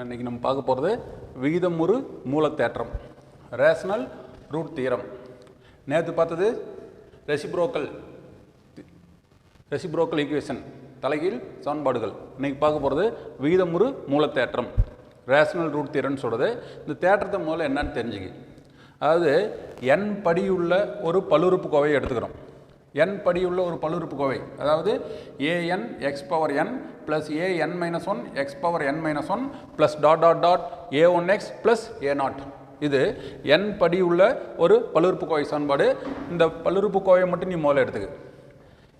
இன்றைக்கி நம்ம பார்க்க போகிறது விகிதமுறு மூலத்தேற்றம், ரேஷனல் ரூட் தியரம். நேற்று பார்த்தது ரெசிப்ரோக்கல் ஈக்குவேஷன், தலைகீழ் சமன்பாடுகள். இன்றைக்கி பார்க்க போகிறது விகிதமுறு மூலத்தேற்றம், ரேஷனல் ரூட் தியரம்னு சொல்கிறது. இந்த தேற்றத்தை முதல்ல என்னன்னு தெரிஞ்சுக்க. அதாவது n படியுள்ள ஒரு பல்லுறுப்புக்கோவையை எடுத்துக்கிறோம். n படியுள்ள ஒரு பல்லுறுப்புக்கோவை, அதாவது an x power n plus an minus 1 x power n minus 1 plus dot dot dot a1x plus a0. இது n படியுள்ள ஒரு பல்லுறுப்புக்கோவை சமன்பாடு. இந்த பல்லுறுப்புக்கோவையை மட்டும் நீ முதல்ல எடுத்துக்க.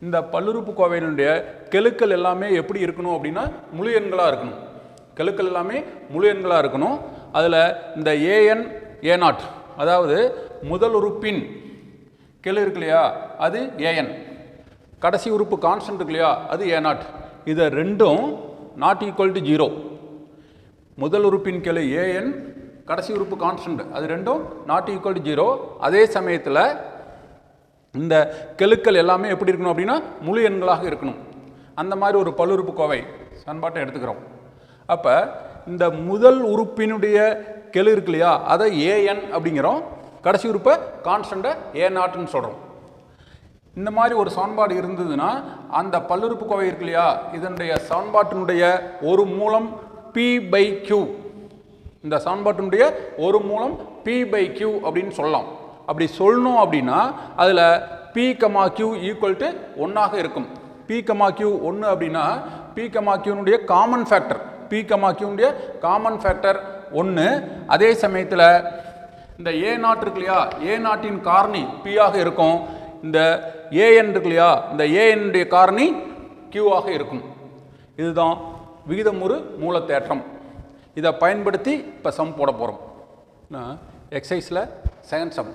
இந்த பல்லுறுப்புக்கோவையினுடைய கெழுக்கள் எல்லாமே எப்படி இருக்கணும் அப்படின்னா முழு எண்களாக இருக்கணும். கெழுக்கள் எல்லாமே முழு எண்களாக இருக்கணும். அதில் இந்த an a0, அதாவது முதல் உறுப்பின் கெழு இருக்கு இல்லையா, அது an. கடைசி உறுப்பு கான்ஸ்டன்ட் இருக்கு இல்லையா, அது a0. இதை ரெண்டும் நாட் ஈக்குவல் டு 0. முதல் உறுப்பின் கெழு an, கடைசி உறுப்பு கான்ஸ்டன்ட், அது ரெண்டும் நாட் ஈக்குவல் டு 0. அதே சமயத்தில் இந்த கெழுக்கள் எல்லாமே எப்படி இருக்கணும் அப்படின்னா முழு எண்களாக இருக்கணும். அந்த மாதிரி ஒரு பல்லுறுப்புக்கோவை சமன்பாட்டை எடுத்துக்கிறோம். அப்போ இந்த முதல் உறுப்பினுடைய கெழு இருக்கு இல்லையா, அதை an அப்படிங்கிறோம். கடைசி உறுப்பை கான்ஸ்டண்ட்டை a0ன்னு சொல்கிறோம். இந்த மாதிரி ஒரு சமன்பாடு இருந்ததுன்னா அந்த பல்லுறுப்புக்கோவை இருக்கு இல்லையா, இதனுடைய சமன்பாட்டினுடைய ஒரு மூலம் p/q. இந்த சமன்பாட்டினுடைய ஒரு மூலம் p/q அப்படின்னு சொல்லலாம். அப்படி சொல்லணும் அப்படின்னா அதில் p,q ஈக்குவல் டு 1ஆக இருக்கும். p,q 1 அப்படின்னா p,q common factor, p,q common factor 1. அதே சமயத்தில் இந்த a0 இருக்கு இல்லையா, a0 காரணி p ஆக இருக்கும். இந்த an இருக்கு இல்லையா, இந்த an காரணி q ஆக இருக்கும். இதுதான் விகிதமுறு மூலத்தேற்றம். இதை பயன்படுத்தி இப்போ சம் போட போகிறோம். எக்ஸசைஸில் செகண்ட் சம்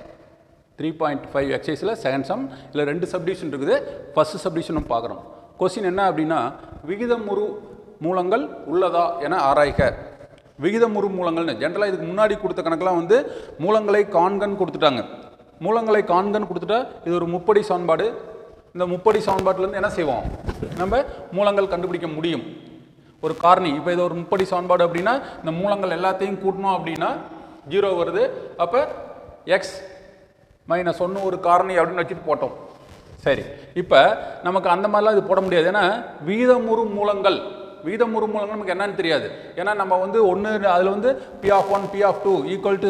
3.5 எக்ஸசைஸில் செகண்ட் சம். இதில் 2 சப்டிவிஷன் இருக்குது. ஃபர்ஸ்ட் சப்டிவிஷன் நம்ம பார்க்குறோம். கொஸ்டின் என்ன அப்படின்னா, விகிதமுறு மூலங்கள் உள்ளதா என ஆராய்க. விகிதமுறு மூலங்கள்னு ஜென்ரலாக இதுக்கு முன்னாடி கொடுத்த கணக்கெலாம் வந்து மூலங்களை காண்கன்னு கொடுத்துட்டாங்க. மூலங்களை காண்கன்னு கொடுத்துட்டா இது ஒரு முப்படி சமன்பாடு. இந்த முப்படி சமன்பாட்டிலேருந்து என்ன செய்வோம், நம்ம மூலங்கள் கண்டுபிடிக்க முடியும். ஒரு காரணி, இப்போ இது ஒரு முப்படி சமன்பாடு அப்படின்னா இந்த மூலங்கள் எல்லாத்தையும் கூட்டணும் அப்படின்னா 0 வருது. அப்போ x - 1 ஒரு காரணி அப்படின்னு வச்சுட்டு போட்டோம். சரி, இப்போ நமக்கு அந்த மாதிரிலாம் இது போட முடியாது. ஏன்னா விகிதமுறு மூலங்கள் நமக்கு என்னன்னு தெரியாது. ஏன்னா நம்ம வந்து ஒன்று அதில் வந்து p(1) p(2) equal to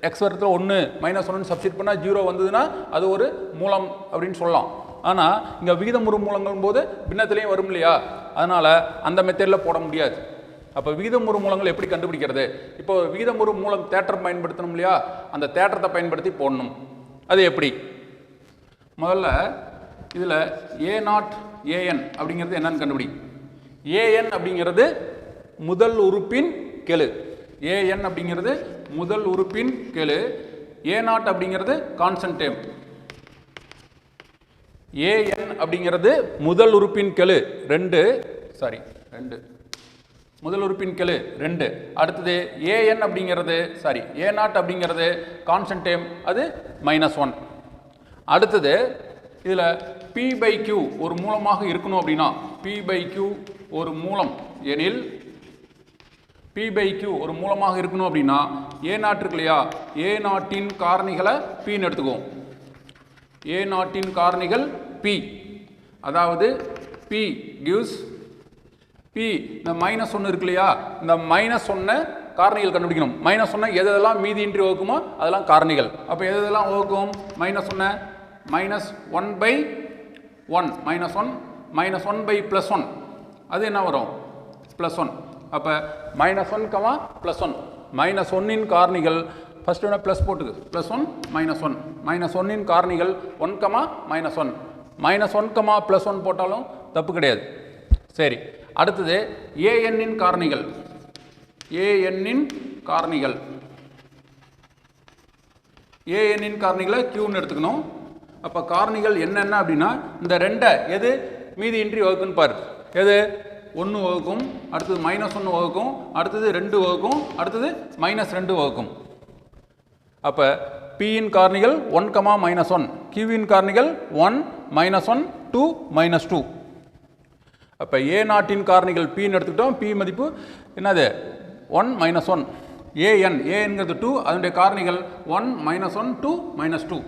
x வரத்தில் 1 - 1 சப்ஸ்டிட் பண்ணால் 0 வந்ததுன்னா அது ஒரு மூலம் அப்படின்னு சொல்லலாம். ஆனால் இங்கே விகிதமுறு மூலங்கள் போது பின்னத்திலையும் வரும் இல்லையா, அதனால் அந்த மெத்தடில் போட முடியாது. அப்போ விகிதமுறு மூலங்கள் எப்படி கண்டுபிடிக்கிறது? இப்போ விகிதமுறு மூலம் தேற்றம் பயன்படுத்தணும் இல்லையா, அந்த தேற்றத்தை பயன்படுத்தி போடணும். அது எப்படி? முதல்ல இதில் a0 an அப்படிங்கிறது என்னன்னு கண்டுபிடி. an அப்படிங்கிறது முதல் உறுப்பின் கெழு. an அப்படிங்கிறது முதல் உறுப்பின் கெழு. a0 அப்படிங்கிறது கான்ஸ்டன்ட் டேர்ம். an அப்படிங்கிறது முதல் உறுப்பின் கெழு 2, முதல் உறுப்பின் கெழு 2. அடுத்தது an அப்படிங்கிறது a0 அப்படிங்கிறது கான்ஸ்டன்ட் டேர்ம், அது -1. அடுத்தது இதில் p/q ஒரு மூலமாக இருக்கணும் அப்படின்னா, p/q ஒரு மூலம் எனில், p/q ஒரு மூலமாக இருக்கணும் அப்படின்னா a0 இருக்கு இல்லையா, a0 காரணிகளை pன்னு எடுத்துக்குவோம். a0 காரணிகள் p, அதாவது p gives p. இந்த -1 இருக்கு இல்லையா, இந்த -1 காரணிகள் கண்டுபிடிக்கணும். -1 எதெல்லாம் மீதியின்றி வகுக்குமோ அதெல்லாம் காரணிகள். அப்போ எதெல்லாம் வகுக்கும்? -1 -1 +1 அது என்ன வரும்? +1. அப்போ -1, +1. -1 காரணிகள் ஃபர்ஸ்ட் ஒன்று ப்ளஸ் போட்டுக்கு, +1 -1 -1 காரணிகள் 1, -1 -1, +1 போட்டாலும் தப்பு கிடையாது. சரி, அடுத்தது an காரணிகள். an காரணிகளை q எடுத்துக்கணும். அப்போ காரணிகள் என்னென்ன அப்படின்னா இந்த 2 எது மீதியின்றி வகுக்குன்னு பாரு. எது? 1 வகுக்கும், அடுத்தது -1 வகுக்கும், அடுத்தது 2 வகுக்கும், அடுத்தது -2 வகுக்கும். அப்போ p காரணிகள் 1, -1, q காரணிகள் 1 -1 2 -2. அப்போ ஏ நாட்டின் காரணிகள் பின்னு எடுத்துக்கிட்டோம். பி மதிப்பு என்னது 1 - 1. ஏஎன் ஏங்கிறது 2, அதனுடைய காரணிகள் 1 - 1 2 - 2.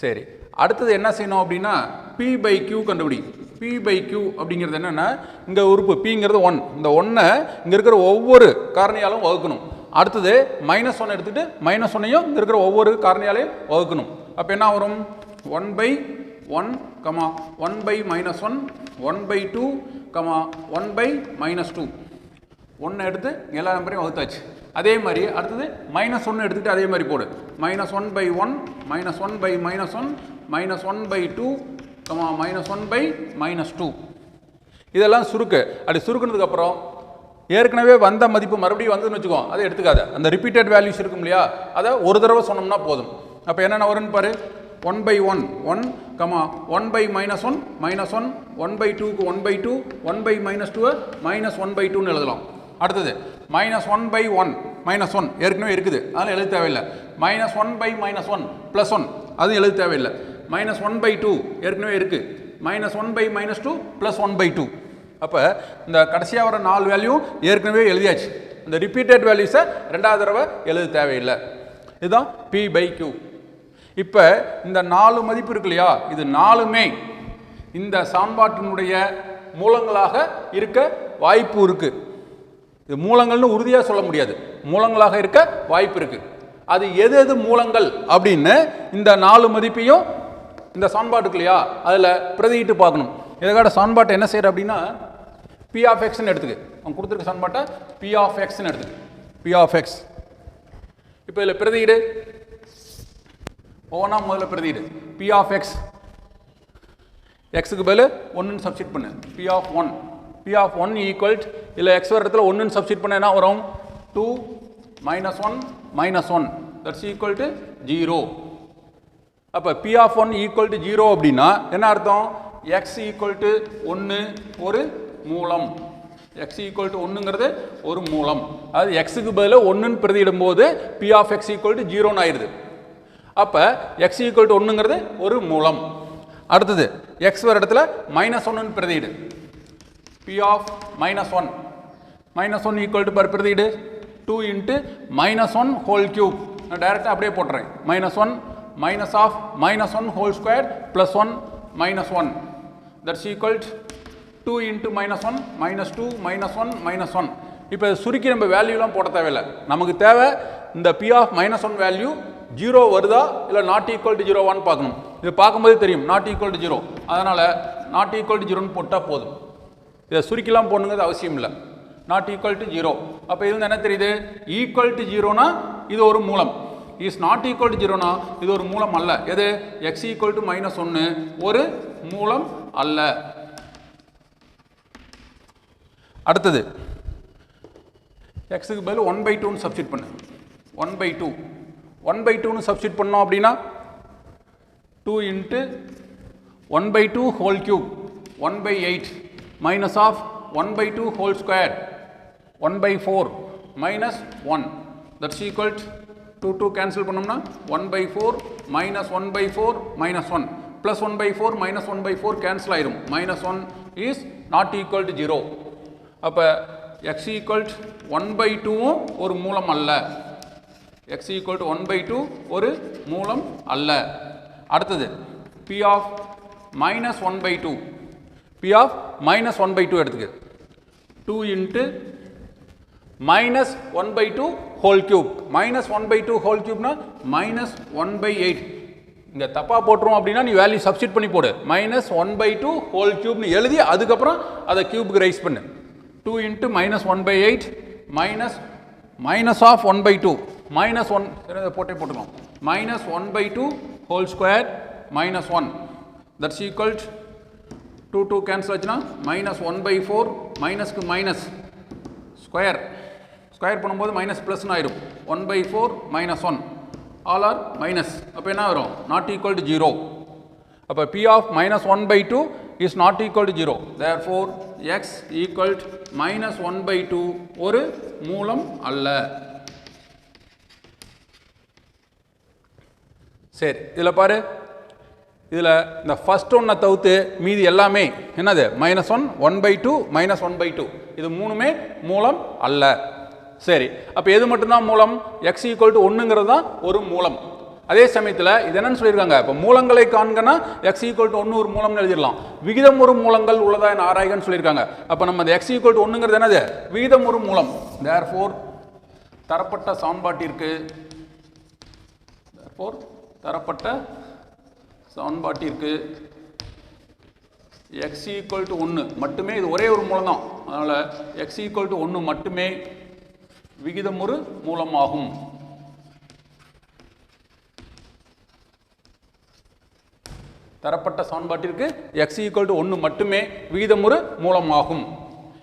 சரி, அடுத்தது என்ன செய்யணும் அப்படின்னா P/Q கண்டுபிடி. P/Q அப்படிங்கிறது என்னென்னா இங்கே உறுப்பு Pங்கிறது 1, இந்த 1ஐ இங்கே இருக்கிற ஒவ்வொரு காரணியாலும் வகுக்கணும். அடுத்தது -1 எடுத்துகிட்டு -1ஐயும் இங்கே இருக்கிற ஒவ்வொரு காரணியாலையும் வகுக்கணும். அப்போ என்ன வரும் 1/1, 1/-1, 1/2, 1/-2. 1 எடுத்து எல்லா நம்பரையும் வகுத்தாச்சு. அதே மாதிரி அடுத்தது -1 எடுத்துகிட்டு அதே மாதிரி போடு. -1/1, -1/-1, -1/2, -1/-2. இதெல்லாம் சுருக்கு. அப்படி சுருக்குனதுக்கப்புறம் ஏற்கனவே வந்த மதிப்பு மறுபடியும் வந்துன்னு வச்சுக்கோ, அதை எடுத்துக்காத. அந்த ரிப்பீட்டட் வேல்யூஸ் இருக்கும் இல்லையா, அதை ஒரு தடவை சொன்னோம்னா போதும். அப்போ என்னென்ன வரும்னு பாரு. 1/1 1, 1/-1 -1, 1/2க்கு 1/2, 1/-2 -1/2ன்னு எழுதலாம். அடுத்தது -1/1 -1 ஏற்கனவே இருக்குது, அதனால் எழுத தேவையில்லை. -1/-1 +1 அதுவும் எழுத தேவையில்லை. -1/2 ஏற்கனவே இருக்குது. -1/-2 +1/2. அப்போ இந்த கடைசியாக வர 4 வேல்யூ ஏற்கனவே எழுதியாச்சு. இந்த ரிப்பீட்டட் வேல்யூஸை ரெண்டாவது தடவை எழுத தேவையில்லை. இதுதான் P/Q. இப்போ இந்த 4 மதிப்பு இருக்கு இல்லையா, இது 4மே இந்த சமன்பாட்டினுடைய மூலங்களாக இருக்க வாய்ப்பு இருக்குது. இது மூலங்கள்னு உறுதியாக சொல்ல முடியாது, மூலங்களாக இருக்க வாய்ப்பு இருக்குது. அது எது எது மூலங்கள் அப்படின்னு இந்த 4 மதிப்பையும் இந்த சமன்பாட்டுக்கு இல்லையா அதில் பிரதியிட்டு பார்க்கணும். இதுக்காக சமன்பாட்டை என்ன செய்யற அப்படின்னா P(x)ன்னு எடுத்துக்கு. அவங்க கொடுத்துருக்க சமன்பாட்டை P(x)ன்னு எடுத்துக்கு. P(x). இப்போ இதில் பிரதியிடு, ஒவ்வொன்றா முதல்ல பிரதியிடு. P(x), எக்ஸுக்கு பதில் 1ன்னு சப்ஸ்டிட் பண்ணு. P(1), P(1) ஈக்குவல் இல்லை எக்ஸ் வர இடத்துல 1ன்னு சப்ஸ்டிட் பண்ண என்ன வரும் 2 -1 -1 தட்ஸ் ஈக்குவல் டு 0. அப்போ P(1) ஈக்குவல் டு 0 அப்படின்னா என்ன அர்த்தம், x ஈக்குவல் டு 1 ஒரு மூலம். x ஈக்குவல் டு 1ங்கிறது ஒரு மூலம். அது எக்ஸுக்கு பதில் 1ன்னு பிரதியிடும் போது P(x) ஈக்குவல் டு 0ன்னு ஆயிடுது. அப்போ x ஈக்குவல் டு 1ங்கிறது ஒரு மூலம். அடுத்தது x வர இடத்துல -1ன்னு பிரதியிடு. P(-1) -1 ஈக்குவல் டு பிரதியிடு 2 × -1 ஹோல் கியூப். நான் டைரெக்டாக அப்படியே போட்டுறேன். -1 -1 ஹோல் ஸ்கொயர் +1 -1 தட்ஸ் ஈக்குவல் 2 × -1 -2 -1 -1. இப்போ சுருக்கி நம்ம வேல்யூலாம் போட தேவையில்லை. நமக்கு தேவை இந்த P(-1) வேல்யூ 0 வருதா இல்லை நாட் ஈக்குவல் டு 0வான்னு பார்க்கணும். இது பார்க்கும்போது தெரியும் நாட் ஈக்குவல் டு 0. அதனால் நாட் ஈக்குவல் டு 0ன்னு போட்டால் போதும். இதை சுருக்கிலாம் போடணுங்கிறது அவசியம் இல்லை. Not equal to 0. அப்போ இது என்ன தெரியுது, ஈக்குவல் டு 0னா இது ஒரு மூலம். இஸ் நாட் ஈக்குவல் டு 0னா இது ஒரு மூலம் அல்ல. எது, x ஈக்குவல் டு -1 ஒரு மூலம் அல்ல. அடுத்தது எக்ஸுக்கு பதில் 1/2ன்னு சப்ஸ்டிட் பண்ணு. 1/2ன்னு சப்ஸ்டிட் பண்ணோம் அப்படின்னா 2 × 1/2 whole cube 1/8 -1/2 whole square 1/4 -1 that's equal 2 cancel பண்ணோம்னா 1/4 -1/4 -1 +1/4 -1/4 கேன்சல் ஆயிரும். -1 இஸ் நாட் ஈக்குவல் டு 0. அப்போ x ஈக்குவல் 1/2வும் ஒரு மூலம் அல்ல. x ஈக்குவல் 1/2 ஒரு மூலம் அல்ல. அடுத்தது P(-1/2) P(-1/2) எடுத்துக்க. 2 × -1/2 ஹோல் கியூப். -1/2 ஹோல் கியூப்னா -1/8. இங்கே தப்பாக போட்டுரும் அப்படின்னா நீ வேல்யூ சப்ஸ்டிட் பண்ணி போடு. -1/2 ஹோல் கியூப்னு எழுதி அதுக்கப்புறம் அதை கியூபுக்கு ரைஸ் பண்ணு. 2 × -1/8 -1/2 -1 போட்டே போட்டுக்கலாம். -1/2 whole square -1 that's equal 2 cancel ஆச்சுன்னா -1/4 மைனஸ்க்கு மைனஸ் ஸ்கொயர் பண்ணும்போது மைனஸ் ப்ளஸ்னு ஆயிரும். 1/4 -1 ஆல் ஆர் மைனஸ். அப்போ என்ன வரும், நாட் ஈக்குவல் டு 0. அப்போ P(-1/2) is not equal to 0. Therefore x equal to -1/2 ஒரு மூலம் அல்ல. சரி, இதில் பாரு இதில் இந்த ஃபர்ஸ்ட் ஒன்றை தவிர்த்து மீதி எல்லாமே என்னது -1 1/2 -1/2 இது மூணுமே மூலம் அல்ல. சரி, அப்போ எது மட்டும்தான் மூலம்? x = 1ங்கிறது தான் ஒரு மூலம். அதே சமயத்தில் இது என்னன்னு சொல்லியிருக்காங்க, இப்போ மூலங்களை காண்கனா x = 1 ஒரு மூலம்னு எழுதிடலாம். விகிதமுறு மூலங்கள் உள்ளதா என ஆராய்கன்னு சொல்லியிருக்காங்க. அப்போ நம்ம இந்த x = 1ங்கிறது என்னது? விகிதமுறு மூலம். therefore தரப்பட்ட சமன்பாட்டிற்கு x = 1 மட்டுமே, இது ஒரே ஒரு மூலம் தான், அதனால் x = 1 மட்டுமே விகிதமுறு மூலமாகும். தரப்பட்ட சமன்பாட்டிற்கு x = 1 மட்டுமே விகிதமுறு மூலமாகும்.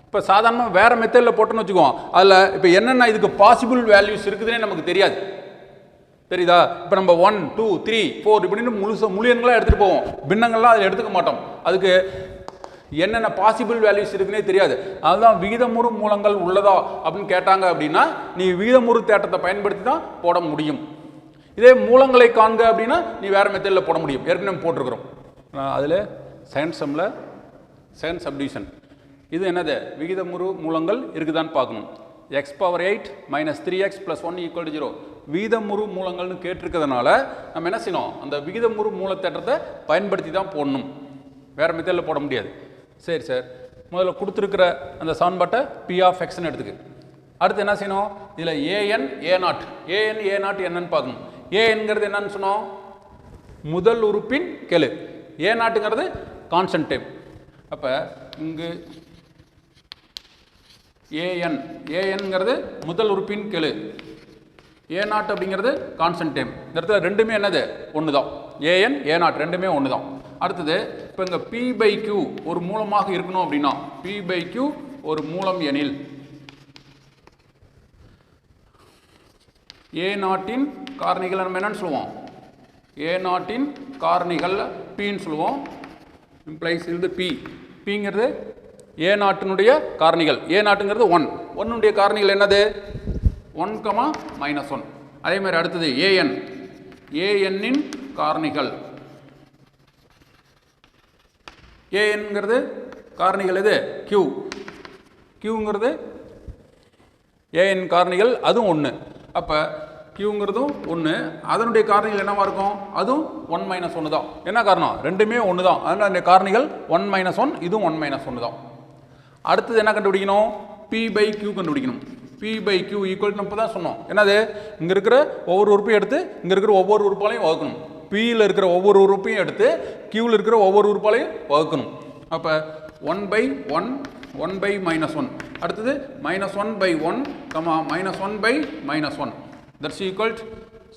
இப்போ சாதாரணமாக வேறு மெத்தடில் போட்டோன்னு வச்சுக்குவோம், அதில் இப்போ என்னென்ன இதுக்கு பாசிபிள் வேல்யூஸ் இருக்குதுன்னே நமக்கு தெரியாது. தெரியுதா? இப்போ நம்ம 1 2 3 4 இப்படின்னு முழு எண்களாக எடுத்துகிட்டு போவோம், பின்னங்கள்லாம் அதில் எடுத்துக்க மாட்டோம். அதுக்கு என்னென்ன பாசிபிள் வேல்யூஸ் இருக்குன்னே தெரியாது. அதுதான் விகிதமுறு மூலங்கள் உள்ளதா அப்படின்னு கேட்டாங்க அப்படின்னா நீ விகிதமுறு தேற்றத்தை பயன்படுத்தி தான் போட முடியும். இதே மூலங்களை காண்க அப்படின்னா நீ வேறு மெத்தடில் போட முடியும். ஏற்கனவே போட்டிருக்கிறோம் அதில் செகண்ட் சப்டிவிஷன். இது என்னது? விகிதமுறு மூலங்கள் இருக்குதான்னு பார்க்கணும். x⁸ -3x + 1 = 0 விகிதமுறு மூலங்கள்னு கேட்டிருக்கிறதுனால நம்ம என்ன செய்யணும்? அந்த விகிதமுறு மூல தேற்றத்தை பயன்படுத்தி தான் போடணும், வேறு மெத்தடில் போட முடியாது. சரி சார், முதல்ல கொடுத்துருக்கிற அந்த சமன்பாட்டை p(x)ன்னு எடுத்துக்கு. அடுத்து என்ன செய்யணும்? இதில் an a0 என்னன்னு பார்க்கணும். ஏங்கிறது என்னன்னு சொன்னோம்? முதல் உறுப்பின் கெழு. a0ங்கிறது கான்ஸ்டன்ட் டைம். அப்போ இங்கு anங்கிறது முதல் உறுப்பின் கெழு, a0 அப்படிங்கிறது கான்ஸ்டன்ட் டைம். இந்த இடத்துல ரெண்டுமே என்னது? ஒன்று தான். an a0 ரெண்டுமே ஒன்று தான். அடுத்தது இப்போ இங்கே p/q ஒரு மூலமாக இருக்கணும் அப்படின்னா p/q ஒரு மூலம் எனில் a0 காரணிகள் நம்ம என்னன்னு சொல்லுவோம்? a0 காரணிகள் pன்னு சொல்லுவோம். இம்ப்ளைஸ் இது pங்கிறது a0னுடைய காரணிகள். a0ங்கிறது 1 காரணிகள் என்னது? 1, -1. அதே மாதிரி அடுத்தது anன் காரணிகள். anங்கிறது காரணிகள் எது? qங்கிறது an காரணிகள், அதுவும் 1. அப்போ qங்கிறதும் 1, அதனுடைய காரணிகள் என்னவா இருக்கும்? அதுவும் 1 - 1 தான். என்ன காரணம்? ரெண்டுமே 1 தான், அதனால் அந்த காரணிகள் 1 - 1, இதுவும் 1 - 1 தான். அடுத்தது என்ன கண்டுபிடிக்கணும்? p/q கண்டுபிடிக்கணும். p/q ஈக்குவல் நம்ம தான் சொன்னோம், என்னது? இங்கே இருக்கிற ஒவ்வொரு உறுப்பையும் எடுத்து இங்கே இருக்கிற ஒவ்வொரு உறுப்பாலையும் வகுக்கணும். பியில் இருக்கிற ஒவ்வொரு உறுப்பையும் எடுத்து கியூவில் இருக்கிற ஒவ்வொரு உறுப்பாலையும் வகுக்கணும். அப்போ 1/1 1/-1, அடுத்தது -1/1, -1/-1. தட்ஸ் ஈக்குவல்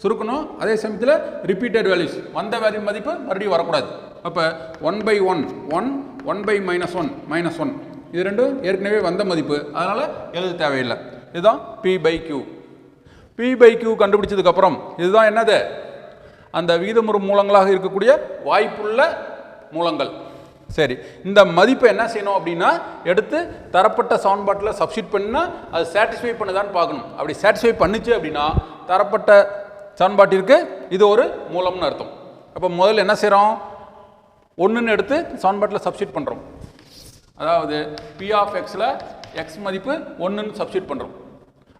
சுருக்கணும். அதே சமயத்தில் ரிப்பீட்டட் வேல்யூஸ், வந்த வேல்யூ மதிப்பு மறுபடியும் வரக்கூடாது. அப்போ 1/1 1, 1/-1 -1, இது ரெண்டும் ஏற்கனவே வந்த மதிப்பு, அதனால் எழுத தேவையில்லை. இதுதான் p/q. p/q கண்டுபிடிச்சதுக்கப்புறம் இதுதான் என்னது? அந்த விகிதமுறு மூலங்களாக இருக்கக்கூடிய வாய்ப்புள்ள மூலங்கள். சரி, இந்த மதிப்பை என்ன செய்யணும் அப்படின்னா எடுத்து தரப்பட்ட சமன்பாட்டில் சப்ஸ்டிட் பண்ணால் அது சாட்டிஸ்ஃபை பண்ணுதான்னு பார்க்கணும். அப்படி சாட்டிஸ்ஃபை பண்ணுச்சு அப்படின்னா தரப்பட்ட சமன்பாட்டிற்கு இது ஒரு மூலம்னு அர்த்தம். அப்போ முதல்ல என்ன செய்கிறோம்? 1ன்னு எடுத்து சமன்பாட்டில் சப்ஸ்டிட் பண்ணுறோம். அதாவது p(x)ல் x மதிப்பு 1ன்னு சப்ஸ்டிட் பண்ணுறோம்.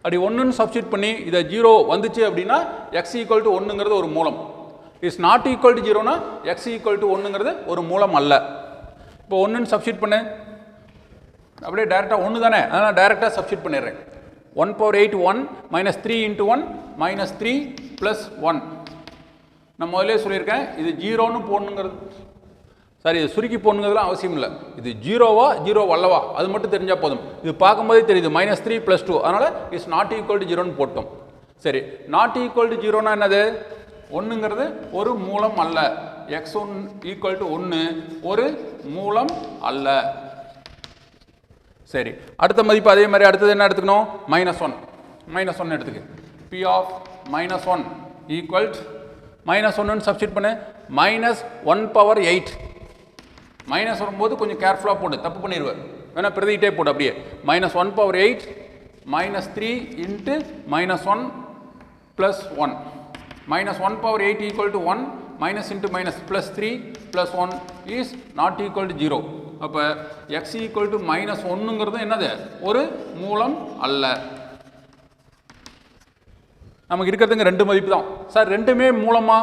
அப்படி 1ன்னு சப்ஸ்டிட் பண்ணி இதை 0 வந்துச்சு அப்படின்னா x = 1ங்கிறது ஒரு மூலம். இஸ் நாட் ஈக்குவல் டு 0னா x = 1ங்கிறது ஒரு மூலம் அல்ல. இப்போ 1ன்னு சப்ஸ்டிட் பண்ணு, அப்படியே டைரெக்டாக 1 தானே, அதனால் டைரெக்டாக சப்ஸ்டிட் பண்ணிடுறேன். 1/8 1 -3 × 1 -3 + 1. நான் முதலே சொல்லியிருக்கேன், இது 0ன்னு போடணுங்கிறது, சரி இது சுருக்கி போடணுங்கிறதுலாம் அவசியம் இல்லை. இது 0வா 0 அல்லவா அது மட்டும் தெரிஞ்சால் போதும். இது பார்க்கும்போதே தெரியுது -3 + 2, அதனால் இஸ் நாட் ஈக்குவல் டு 0ன்னு போட்டோம். சரி, நாட் ஈக்குவல் டு 0னா என்னது? 1ங்கிறது ஒரு மூலம் அல்ல. x1 = 1 ஒரு மூலம் அல்ல. சரி, அடுத்த மதிப்பு அதே மாதிரி அடுத்தது என்ன எடுத்துக்கணும்? -1 எடுத்துக்கு. p(-1) -1ன்னு சப்ஸ்டிட் பண்ணு. -1/8 மைனஸ் வரும்போது கொஞ்சம் கேர்ஃபுல்லாக போடு, தப்பு பண்ணிடுவேன், வேணா பிரதிக்கிட்டே போடு அப்படியே. -1/8 -3 × -1 + 1 -1/8 = 1 minus into minus plus 3 plus 1 is not equal to 0. அப்போ x equal to minus 1ங்கிறது என்னது ஒரு மூலம் அல்ல. நமக்கு இருக்கிறதுங்க ரெண்டு மதிப்பு தான் சார், ரெண்டுமே மூலமா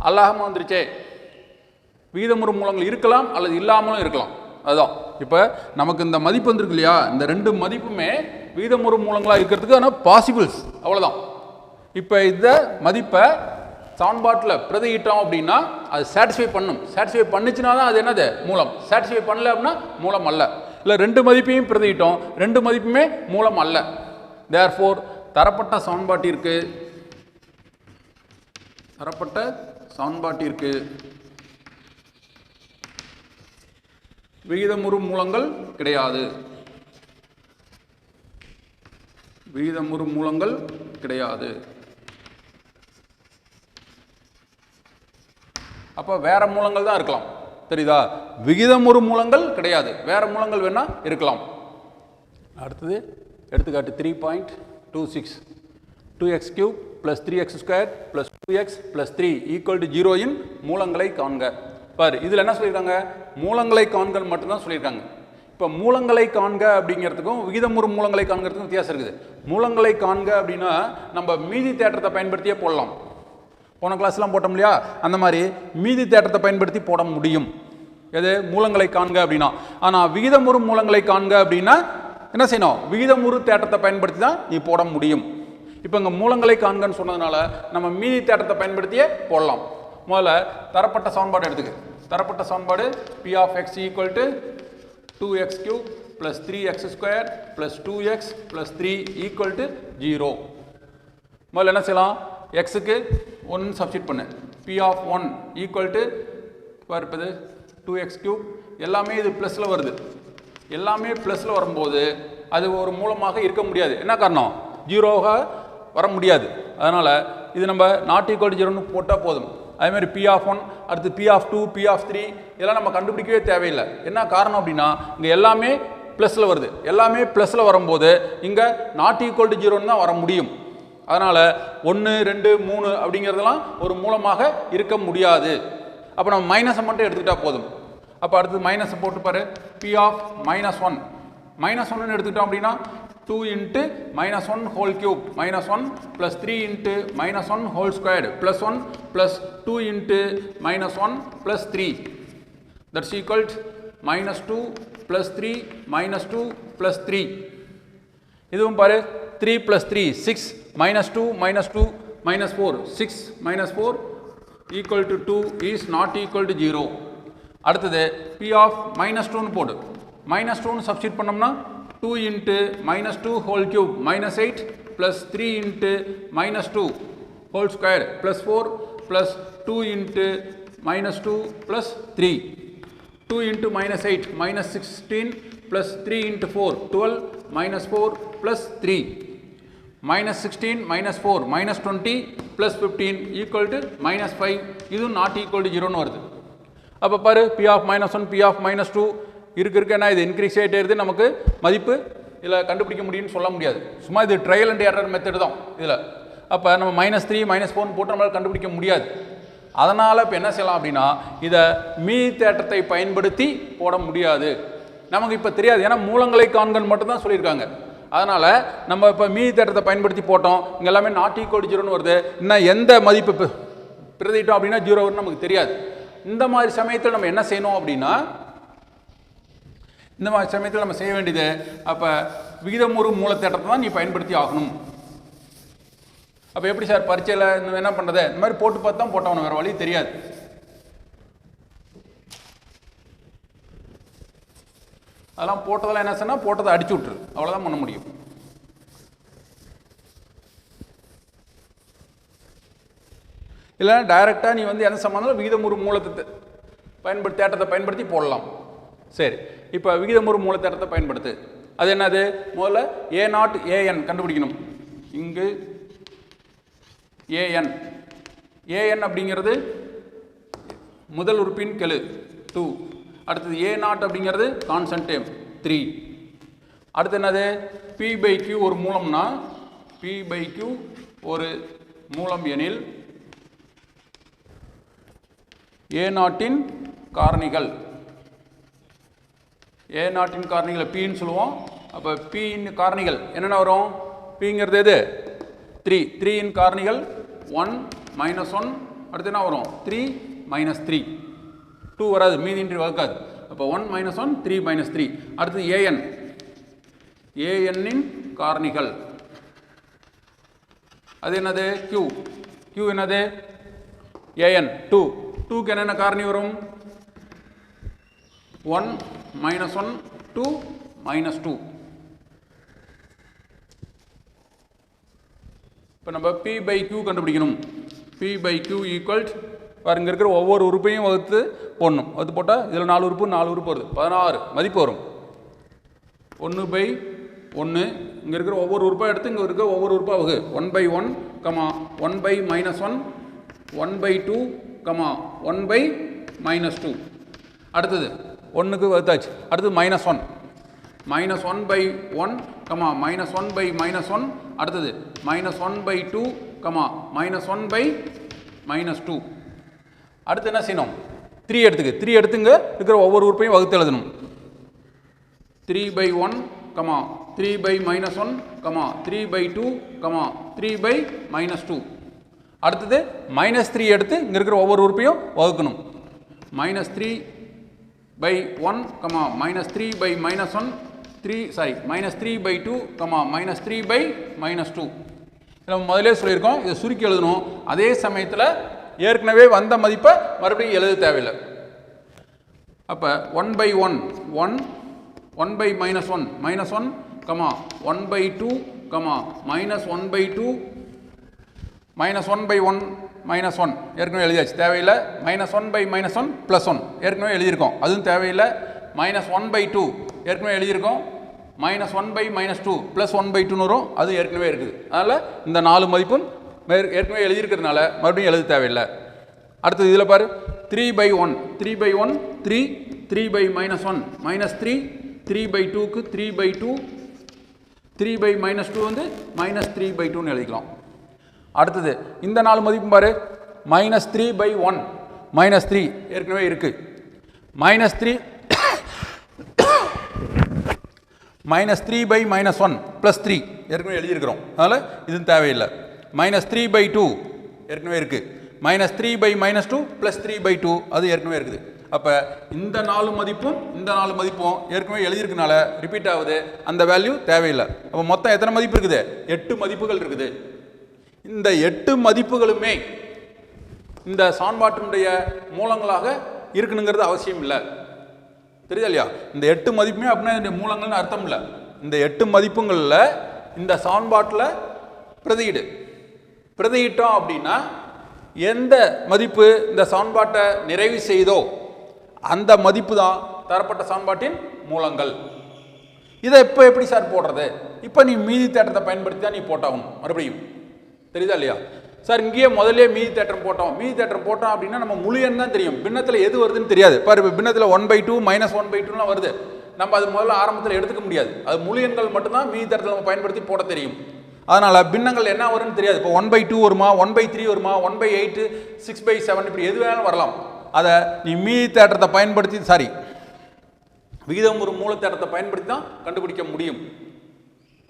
அல்லாமல் வந்துருச்சே. விகிதமுறு மூலங்கள் இருக்கலாம் அல்லது இல்லாமலும் இருக்கலாம். அதுதான் இப்போ நமக்கு இந்த மதிப்பு வந்துருக்கு இல்லையா, இந்த ரெண்டு மதிப்புமே விகிதமுறு மூலங்களாக இருக்கிறதுக்கான பாசிபிள்ஸ், அவ்வளோதான். இப்போ இந்த மதிப்பை சமன்பாட்டில் பிரதியிட்டோம் அப்படின்னா அது சாட்டிஸ்ஃபை பண்ணும். சாட்டிஸ்ஃபை பண்ணுச்சுன்னா தான் அது என்னது மூலம். சாட்டிஸ்ஃபை பண்ணல அப்படின்னா மூலம் அல்ல. இல்லை ரெண்டு மதிப்பையும் பிரதியிட்டோம், ரெண்டு மதிப்புமே மூலம் அல்ல. தேர்ஃபோர் தரப்பட்ட சமன்பாட்டிற்கு விகிதமுறு மூலங்கள் கிடையாது. விகிதமுறு மூலங்கள் கிடையாது. அப்போ வேற மூலங்கள் தான் இருக்கலாம், தெரியுதா? விகிதமுறு மூலங்கள் கிடையாது, வேற மூலங்கள் வேணா இருக்கலாம். அடுத்தது எடுத்துக்காட்டு 3.26 2x cube plus 3x squared plus 2x plus 3 equal to 0 இன் மூலங்களை காண்க. பாரு, இதில் என்ன சொல்லியிருக்காங்க? மூலங்களை காண்க மட்டும்தான் சொல்லியிருக்காங்க. இப்போ மூலங்களை காண்க அப்படிங்கிறதுக்கும் விகிதமுறு மூலங்களை காண்கிறதுக்கும் வித்தியாசம் இருக்குது. மூலங்களை காண்க அப்படின்னா நம்ம மீதி தேற்றத்தை பயன்படுத்தியே போடலாம். போன கிளாஸ்லாம் போட்டோம் இல்லையா, அந்த மாதிரி மீதி தேற்றத்தை பயன்படுத்தி போட முடியும். எது மூலங்களை காண்க அப்படின்னா. ஆனால் விகிதமுறு மூலங்களை காண்க அப்படின்னா என்ன செய்யணும்? விகிதமுறு தேற்றத்தை பயன்படுத்தி தான் நீ போட முடியும். இப்போ இங்கே மூலங்களை காண்கன்னு சொன்னதுனால நம்ம மீதி தேற்றத்தை பயன்படுத்தியே போடலாம். முதல்ல தரப்பட்ட சமன்பாடு எடுத்துக்கு. தரப்பட்ட சமன்பாடு p of x equal to 2x cube plus 3x square plus 2x plus 3 equal to 0. முதல்ல என்ன செய்யலாம்? எக்ஸுக்கு 1 சப்ஸ்டிட் பண்ணு. p of 1 equal to பார்ப்பது 2x cube. எல்லாமே இது ப்ளஸில் வருது. எல்லாமே ப்ளஸில் வரும்போது அது ஒரு மூலமாக இருக்க முடியாது. என்ன காரணம்? ஜீரோவாக வர முடியாது. அதனால் இது நம்ம நாட் ஈக்குவல் டு 0ன்னு போட்டால் போதும். அதேமாதிரி p of 1 அடுத்து p of 2 p of 3 இதெல்லாம் நம்ம கண்டுபிடிக்கவே தேவையில்லை. என்ன காரணம் அப்படின்னா இங்கே எல்லாமே ப்ளஸில் வருது. எல்லாமே ப்ளஸில் வரும்போது இங்கே நாட் ஈக்குவல் டு 0ன்னு தான் வர முடியும். அதனால் 1 2 3 அப்படிங்கிறதெல்லாம் ஒரு மூலமாக இருக்க முடியாது. அப்போ நம்ம மைனஸை மட்டும் எடுத்துக்கிட்டால் போதும். அப்போ அடுத்து மைனஸை போட்டு பாரு. p of -1 -1ன்னு எடுத்துக்கிட்டோம் அப்படின்னா 2 into -1 whole cube -1 plus 3 into -1 whole squared plus 1 plus 2 into -1 plus 3 that's equal to -2 plus 3 -2 plus 3. இதுவும் பாரு 3 plus 3 6 -2 -2 -4 6 -4 equal to 2 is not equal to 0. அடுத்தது p of -2ன்னு போடு. -2ன்னு சப்ஸ்டிட் பண்ணோம்னா 2 into -2 whole cube -8 plus 3 into -2 whole square plus 4 plus 2 into -2 plus 3 2 into -8 -16 plus 3 into 4 12 -4 plus 3 -16 -4 -20 plus 15 equal to -5. இது not equal to 0ன்னு வருது. அப்போ பாரு p of -1 p of -2 இருக்க என்ன இது இன்க்ரீஸ் ஆகிட்டே இருக்குது. நமக்கு மதிப்பு இதில் கண்டுபிடிக்க முடியும்னு சொல்ல முடியாது. சும்மா இது ட்ரையல் அண்ட் எரர் மெத்தட் தான் இதில். அப்போ நம்ம -3 -4 போட்டு நம்மளால் கண்டுபிடிக்க முடியாது. அதனால் இப்போ என்ன செய்யலாம் அப்படின்னா இதை மீதி தேற்றத்தை பயன்படுத்தி போட முடியாது. நமக்கு இப்போ தெரியாது, ஏன்னா மூலங்களை காண்கன்னு மட்டும் தான் சொல்லியிருக்காங்க. அதனால் நம்ம இப்போ மீதி தேற்றத்தை பயன்படுத்தி போட்டோம். இங்கே எல்லாமே நாட் ஈக்குவல் டு 0ன்னு வருது. இன்னும் எந்த மதிப்பு பிரதிட்டோம் அப்படின்னா 0 வரும்னு நமக்கு தெரியாது. இந்த மாதிரி சமயத்தில் நம்ம என்ன செய்யணும் அப்படின்னா இந்த மாதிரி சமயத்தில் நம்ம செய்ய வேண்டியது அப்போ விகிதமுறு மூலத்தேற்றத்தை தான் நீ பயன்படுத்தி ஆகணும். அப்போ எப்படி சார் பரீட்சையில் என்ன பண்ணுறது? இந்த மாதிரி போட்டு பார்த்து தான் போட்டவன, வேறு வழி தெரியாது. அதெல்லாம் போட்டதெல்லாம் என்ன சொன்னால் போட்டதை அடிச்சு விட்ரு, அவ்வளோதான் பண்ண முடியும். இல்லைன்னா டைரெக்டாக நீ வந்து என்ன சம்பந்தம் விகிதமுறு மூலத்தை தேற்றத்தை பயன்படுத்தி போடலாம். சரி, இப்போ விகிதமுறு மூலத்தேற்றத்தை பயன்படுத்து. அது என்னது? முதல்ல a0 an கண்டுபிடிக்கணும். இங்கு an அப்படிங்கிறது முதல் உறுப்பின் கெழு 2. அடுத்தது a0 அப்படிங்கிறது கான்ஸ்டன்ட் டேம் 3. அடுத்து என்னது? p/q ஒரு மூலம்னா p/q ஒரு மூலம் எனில் ஏ நாட்டின் காரணிகள். ஏ நாட்டின் காரணிகளை பின்னு சொல்லுவோம். அப்போ பியின் காரணிகள் என்னென்ன வரும்? பிங்கிறது எது? 3. 3 காரணிகள் 1 -1. அடுத்து என்ன வரும்? 3 -3. 2 வராது, மீதின்றி வகுக்காது. அப்போ 1 -1 3 -3. அடுத்து ஏஎன். ஏஎன்னின் காரணிகள் அது என்னது? Q. Q என்னது? ஏஎன் 2. 2க்கு என்னென்ன காரணி வரும்? 1 -1 2 -2. இப்போ நம்ம P/Q கண்டுபிடிக்கணும். P/Q ஈக்குவல்ஸ் பாருங்க, இருக்கிற ஒவ்வொரு உறுப்பையும் வகுத்து போடணும். வகுத்து போட்டால் இதில் 4 உறுப்பு வருது, 16 மதிப்பு வரும். 1/1 இங்கே இருக்கிற ஒவ்வொரு உறுப்பாக எடுத்து இங்கே இருக்க ஒவ்வொரு உறுப்பாக வகு. 1/1, 1/-1, 1/2, 1/-2. அடுத்தது 1க்கு வகுத்தாச்சு. அடுத்தது -1, -1/1, -1/-1. அடுத்தது -1/2, -1/-2. அடுத்து என்ன செய்யணும்? 3 எடுத்துங்க. 3 எடுத்துங்க இருக்கிற ஒவ்வொரு உறுப்பையும் வகுத்து எழுதணும். 3/1, 3/-1, 3/2, 3/-2. அடுத்தது -3 எடுத்து இங்கே இருக்கிற ஒவ்வொரு உறுப்பையும் வகுக்கணும். -3/1, -3/-1, -3/2, -3/-2. நம்ம முதலே சொல்லியிருக்கோம், இதை சுருக்கி எழுதணும். அதே சமயத்தில் ஏற்கனவே வந்த மதிப்பை மறுபடியும் எழுத தேவையில்லை. அப்போ 1/1 1, 1/-1 -1, -1/2, -1/2, -1/1 -1 ஏற்கனவே எழுதியாச்சு, தேவையில்லை. -1/-1 +1 ஏற்கனவே எழுதியிருக்கோம், அதுவும் தேவையில்லை. -1/2 ஏற்கனவே எழுதியிருக்கோம். -1/-2 +1/2 வரும், அது ஏற்கனவே இருக்குது. அதனால் இந்த 4 மதிப்பும் ஏற்கனவே எழுதியிருக்கிறதுனால மறுபடியும் எழுத தேவையில்லை. அடுத்தது இதில் பாரு, 3/1 3/1 3, 3/-1 -3, 3/2க்கு 3/2, 3/-2 வந்து -3/2ன்னு எழுதிக்கலாம். அடுத்தது இந்த 4 மதிப்பும் பாரு, -3/1 -3 ஏற்கனவே இருக்கு. -3 -3/-1 +3 ஏற்கனவே எழுதியிருக்கிறோம், அதனால் இதுவும் தேவையில்லை. -3/2 ஏற்கனவே இருக்குது. -3/-2 +3/2 அது ஏற்கனவே இருக்குது. அப்போ இந்த 4 மதிப்பும் இந்த 4 மதிப்பும் ஏற்கனவே எழுதியிருக்கனால ரிப்பீட் ஆகுது, அந்த வேல்யூ தேவையில்லை. அப்போ மொத்தம் எத்தனை மதிப்பு இருக்குது? 8 மதிப்புகள் இருக்குது. இந்த 8 மதிப்புகளுமே இந்த சமன்பாட்டினுடைய மூலங்களாக இருக்கணுங்கிறது அவசியம் இல்லை. தெரியுதா இல்லையா? இந்த 8 மதிப்புமே அப்படின்னா இதனுடைய மூலங்கள்னு அர்த்தம் இல்லை. இந்த 8 மதிப்புங்களில் இந்த சமன்பாட்டில் பிரதியிட்டோம் அப்படின்னா எந்த மதிப்பு இந்த சமன்பாட்டை நிறைவு செய்தோ அந்த மதிப்பு தான் தரப்பட்ட சமன்பாட்டின் மூலங்கள். இதை இப்போ எப்படி சார் போடுறது? இப்போ நீ மீதி தேற்றத்தை பயன்படுத்தி தான் நீ போட்டாகணும் மறுபடியும். தெரியுதா இல்லையா? சார் இங்கேயே முதல்ல மீதி தேற்றம் போட்டோம் அப்படின்னா நம்ம முழு எண் தான் தெரியும், பின்னத்தில் எது வருதுன்னு தெரியாது. பாரு, இப்போ பின்னத்தில் 1/2 -1/2லாம் வருது, நம்ம அது முதல்ல ஆரம்பத்தில் எடுத்துக்க முடியாது. அது முழு எண்கள் மட்டும்தான் மீதி தேற்றத்தை நம்ம பயன்படுத்தி போட தெரியும். அதனால் பின்னங்கள் என்ன வரும்னு தெரியாது. இப்போ 1/2 வருமா, 1/3 வருமா, 1/8, 6/7 இப்படி எது வேணாலும் வரலாம். அதை நீ மீதி தேற்றத்தை பயன்படுத்தி விகிதம் ஒரு மூல தேற்றத்தை பயன்படுத்தி தான் கண்டுபிடிக்க முடியும்.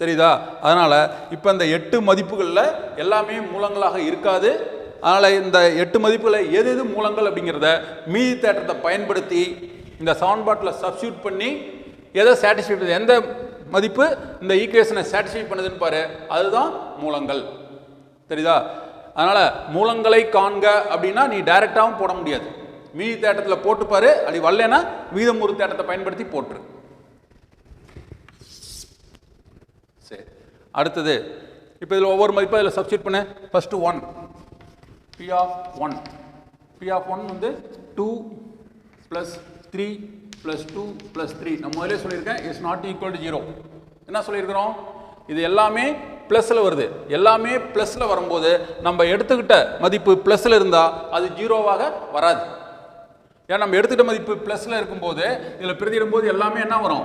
தெரியுதா? அதனால் இப்போ இந்த 8 மதிப்புகளில் எல்லாமே மூலங்களாக இருக்காது. அதனால் இந்த 8 மதிப்புகளை எது மூலங்கள் அப்படிங்கிறத மீதி தேற்றத்தை பயன்படுத்தி இந்த சமன்பாட்டில் சப்ஸ்டியூட் பண்ணி எதை சாட்டிஸ்ஃபை பண்ணுது, எந்த மதிப்பு இந்த ஈக்குவேஷனை சாட்டிஸ்ஃபை பண்ணுதுன்னு பாரு, அதுதான் மூலங்கள். தெரியுதா? அதனால் மூலங்களை காண்க அப்படின்னா நீ டைரெக்டாகவும் போட முடியாது, மீதி தேற்றத்தில் போட்டு பாரு. அப்படி வரலன்னா விகிதம் ஒரு தேற்றத்தை பயன்படுத்தி போட்டுரு. சரி, அடுத்தது இப்போ இதில் ஒவ்வொரு மதிப்பாக இதில் சப்ஸ்டியூட் பண்ண. ஃபஸ்ட்டு 1 P(1) P(1) வந்து 2 + 3 + 2 + 3. நான் முதலே சொல்லியிருக்கேன், இஸ் நாட் ஈக்குவல் டு 0. என்ன சொல்லியிருக்கிறோம்? இது எல்லாமே ப்ளஸில் வருது. எல்லாமே ப்ளஸில் வரும்போது நம்ம எடுத்துக்கிட்ட மதிப்பு ப்ளஸில் இருந்தால் அது 0வாக வராது. ஏன்னா நம்ம எடுத்துக்கிட்ட மதிப்பு ப்ளஸில் இருக்கும்போது இதில் பிரதியிடும்போது எல்லாமே என்ன வரும்?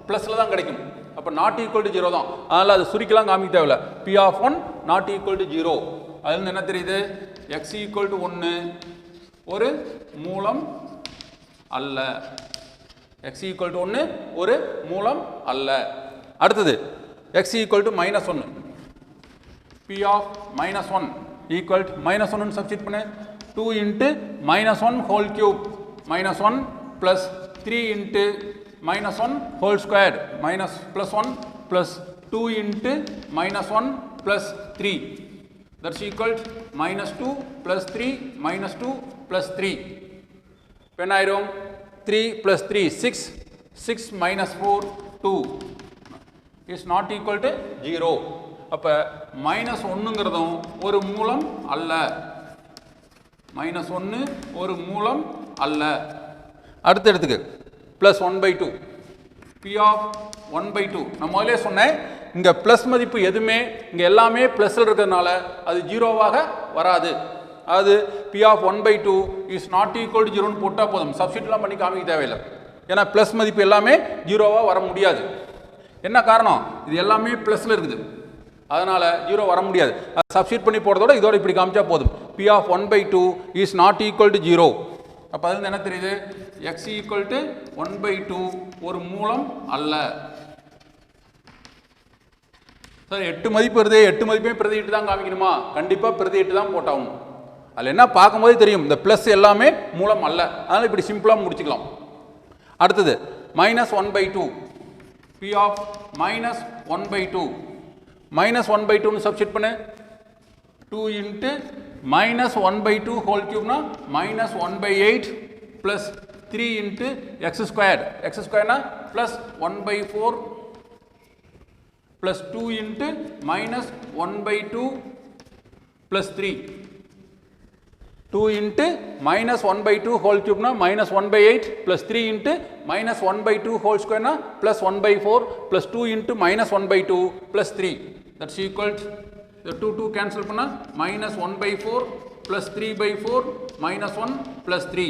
ப்ளஸில் தான் கிடைக்கும். அப்போ நாட் ஈக்குவல் டு 0 தான். அதனால் அது சுருக்கலாம் காமிக்க தேவையில்ல. P(1) not equal to 0. அதுலேருந்து என்ன தெரியுது? x = 1, ஒரு மூலம் அல்ல. x ஈக்குவல் டு 1 ஒரு மூலம் அல்ல. அடுத்தது x equal to -1 p of -1 equal to -1 substitute பண்ணு 2 into -1 whole cube -1 plus 3 into -1 whole square +1 plus 2 into -1 plus 3 that's equal -2 plus 3 -2 plus 3 இப்போ என்ன ஆயிரும் 3 plus 3 6 6 minus 4 2 is not equal to 0. அப்போ -1ங்கிறதும் ஒரு மூலம் அல்ல. -1 ஒரு மூலம் அல்ல. அடுத்த எடுத்துக்கு +1/2 p ஆஃப் 1/2 நான் முதலே சொன்னேன் இங்கே ப்ளஸ் மதிப்பு எதுவுமே இங்கே எல்லாமே ப்ளஸில் இருக்கிறதுனால அது ஜீரோவாக வராது. அது p of 1/2 is not equal to 0ன்னு போட்டால் போதும். சப்ஸ்டிட்யூட்லாம் பண்ணி காமிக்க தேவையில்லை. ஏன்னா ப்ளஸ் மதிப்பு எல்லாமே ஜீரோவாக வர முடியாது. என்ன காரணம் இது எல்லாமே ப்ளஸில் இருக்குது அதனால் ஜீரோ வர முடியாது. சப்ஸ்டிட்யூட் பண்ணி போடுறதோட இதோட இப்படி காமிச்சா போதும். p of 1/2 is not equal to 0. அப்போ அதுல என்ன தெரியுது x ஈக்குவல் டு 1/2 ஒரு மூலம் அல்ல. சார் 8 மதிப்பு வருது 8 மதிப்பையும் பிரதியிட்டு தான் காமிக்கணுமா? கண்டிப்பாக பிரதியிட்டு தான் போட்டாகணும். அதில் என்ன பார்க்கும்போதே தெரியும் இந்த ப்ளஸ் எல்லாமே மூலம் அல்ல. அதனால் இப்படி சிம்பிளாக முடிச்சுக்கலாம். அடுத்தது -1/2 p ஆஃப் -1/2 -1/2ன்னு சப்ஸ்டிட்யூட் பண்ணு 2 இன்ட்டு -1/2 ஹோல் கியூப்னா -1/8 ப்ளஸ் 3 இன்ட்டு எக்ஸ் ஸ்கொயர்னா plus 1/4 plus 2 into -1/2 plus 3 2 into -1/2 whole கியூப்னா -1/8 ப்ளஸ் 3 இன்ட்டு -1/2 ஹோல் ஸ்கொயர்னா plus 1/4 plus 2 into -1/2 plus 3 that's equal இந்த 2 கேன்சல் பண்ணால் -1/4 ப்ளஸ் 3/4 -1 ப்ளஸ் 3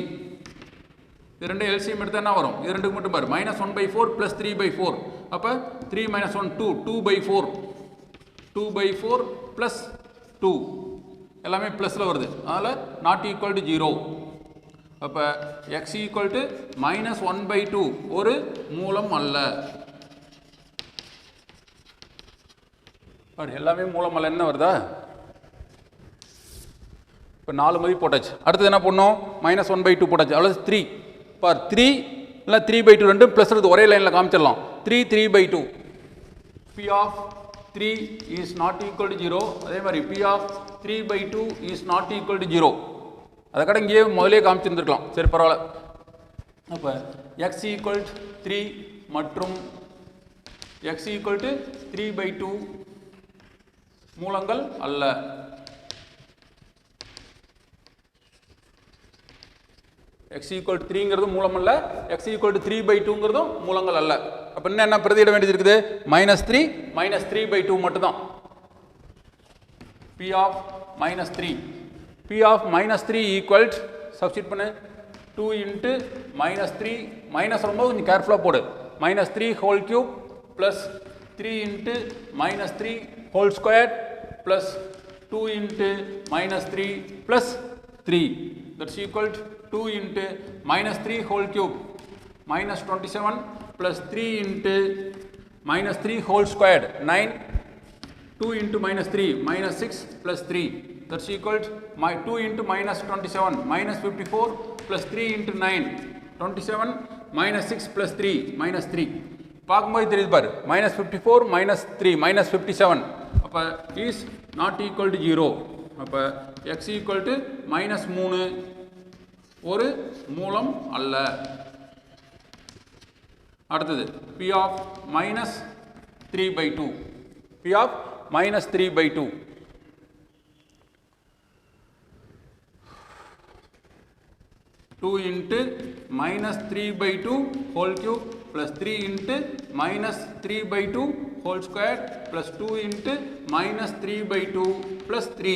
இது ரெண்டு எல்சிஎம் எடுத்தால் என்ன வரும்? இது ரெண்டுக்கு மட்டும் பாரு -1/4 ப்ளஸ் 3/4 அப்போ 3 - 1 2 2/4 2/4 ப்ளஸ் 2 எல்லாமே ப்ளஸில் வருது. அதனால் நாட் ஈக்குவல் டு 0. அப்போ x ஈக்குவல் டு -1/2 ஒரு மூலம் அல்ல. எல்லாமே மூலம் அல்ல என்ன வருதா? இப்போ 4 மதிப்பு போட்டாச்சு. அடுத்தது என்ன பண்ணோம்? -1/2 போட்டாச்சு. அவ்வளோ 3 பார் 3 இல்லை 3/2 ரெண்டும் ப்ளஸ் இருக்குது ஒரே லைனில் காமிச்சிடலாம். 3/2 p of 3 is not equal to 0. அதே மாதிரி p of 3/2 is not equal to 0. அதை கடை இங்கேயே முதலே காமிச்சிருந்துருக்கலாம். சரி பரவாயில்ல. அப்போ x ஈக்குவல் 3 மற்றும் x ஈக்குவல் டு 3/2 மூலங்கள் அல்ல. x ஈக்குவல் 3ங்கிறது மூலம் அல்ல. x ஈக்குவல் 3/2ங்கிறதும் மூலங்கள் அல்ல. அப்போ இன்னும் என்ன பிரதியிட வேண்டியது இருக்குது? -3 -3/2 மட்டும்தான். p of -3 p of -3 equal substitute பண்ணு 2 இன்ட்டு -3 மைனஸ் ரொம்ப கொஞ்சம் கேர்ஃபுல்லாக போடு -3 whole cube plus 3 into -3 whole square plus 2 into -3 plus 3 that's equal 2 into -3 whole cube -27 plus 3 into -3 whole square 9 2 into -3 -6 plus 3 that's equal to 2 into -27 -54 plus 3 into 9 27 -6 plus 3 -3 பார்க்கும்போது தெரியுது பாரு -54 -3 -57 அப்போ is not equal to 0. அப்போ x equal to -3 ஒரு மூலம் அல்ல. அடுத்தது p of -3/2 p of -3/2 2 into -3/2 whole cube plus 3 into -3/2 whole square plus 2 into -3/2 plus 3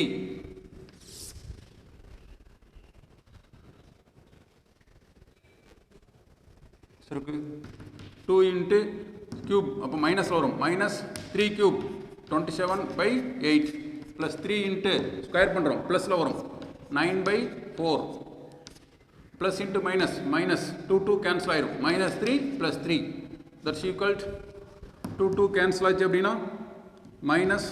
சுருக்கு 2 into cube அப்போ மைனஸ் வரும் -3 cube 27/8 plus 3 into ஸ்கொயர் பண்ணுறோம் ப்ளஸில் வரும் 9/4 plus into minus minus 2 cancel ஆயிரும் minus 3 plus 3 that's equal 2 cancel ஆச்சு அப்படின்னா minus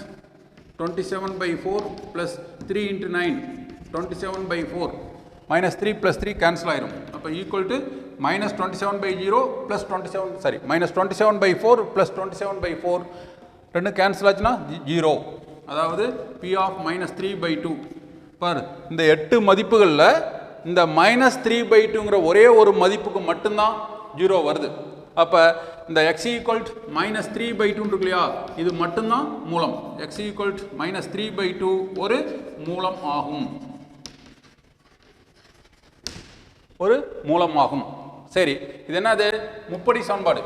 27/4 plus 3 into 9 27/4 minus 3 plus 3 cancel ஆயிரும் அப்போ equal to minus 27/0 plus 27 sorry minus 27/4 plus 27/4 ரெண்டு கேன்சல் ஆச்சுன்னா 0 அதாவது P ஆஃப் மைனஸ் 3/2 பார் இந்த 8 மதிப்புகளில் இந்த மைனஸ் 3/2ங்கிற ஒரே ஒரு மதிப்புக்கு மட்டும்தான் 0 வருது அப்போ இந்த x ஈக்குவல் மைனஸ் 3/2 இருக்கு இல்லையா இது மட்டும்தான் மூலம் x ஈக்குவல் மைனஸ் 3/2 ஒரு மூலம் ஆகும் சரி இது என்னது முப்படி சமன்பாடு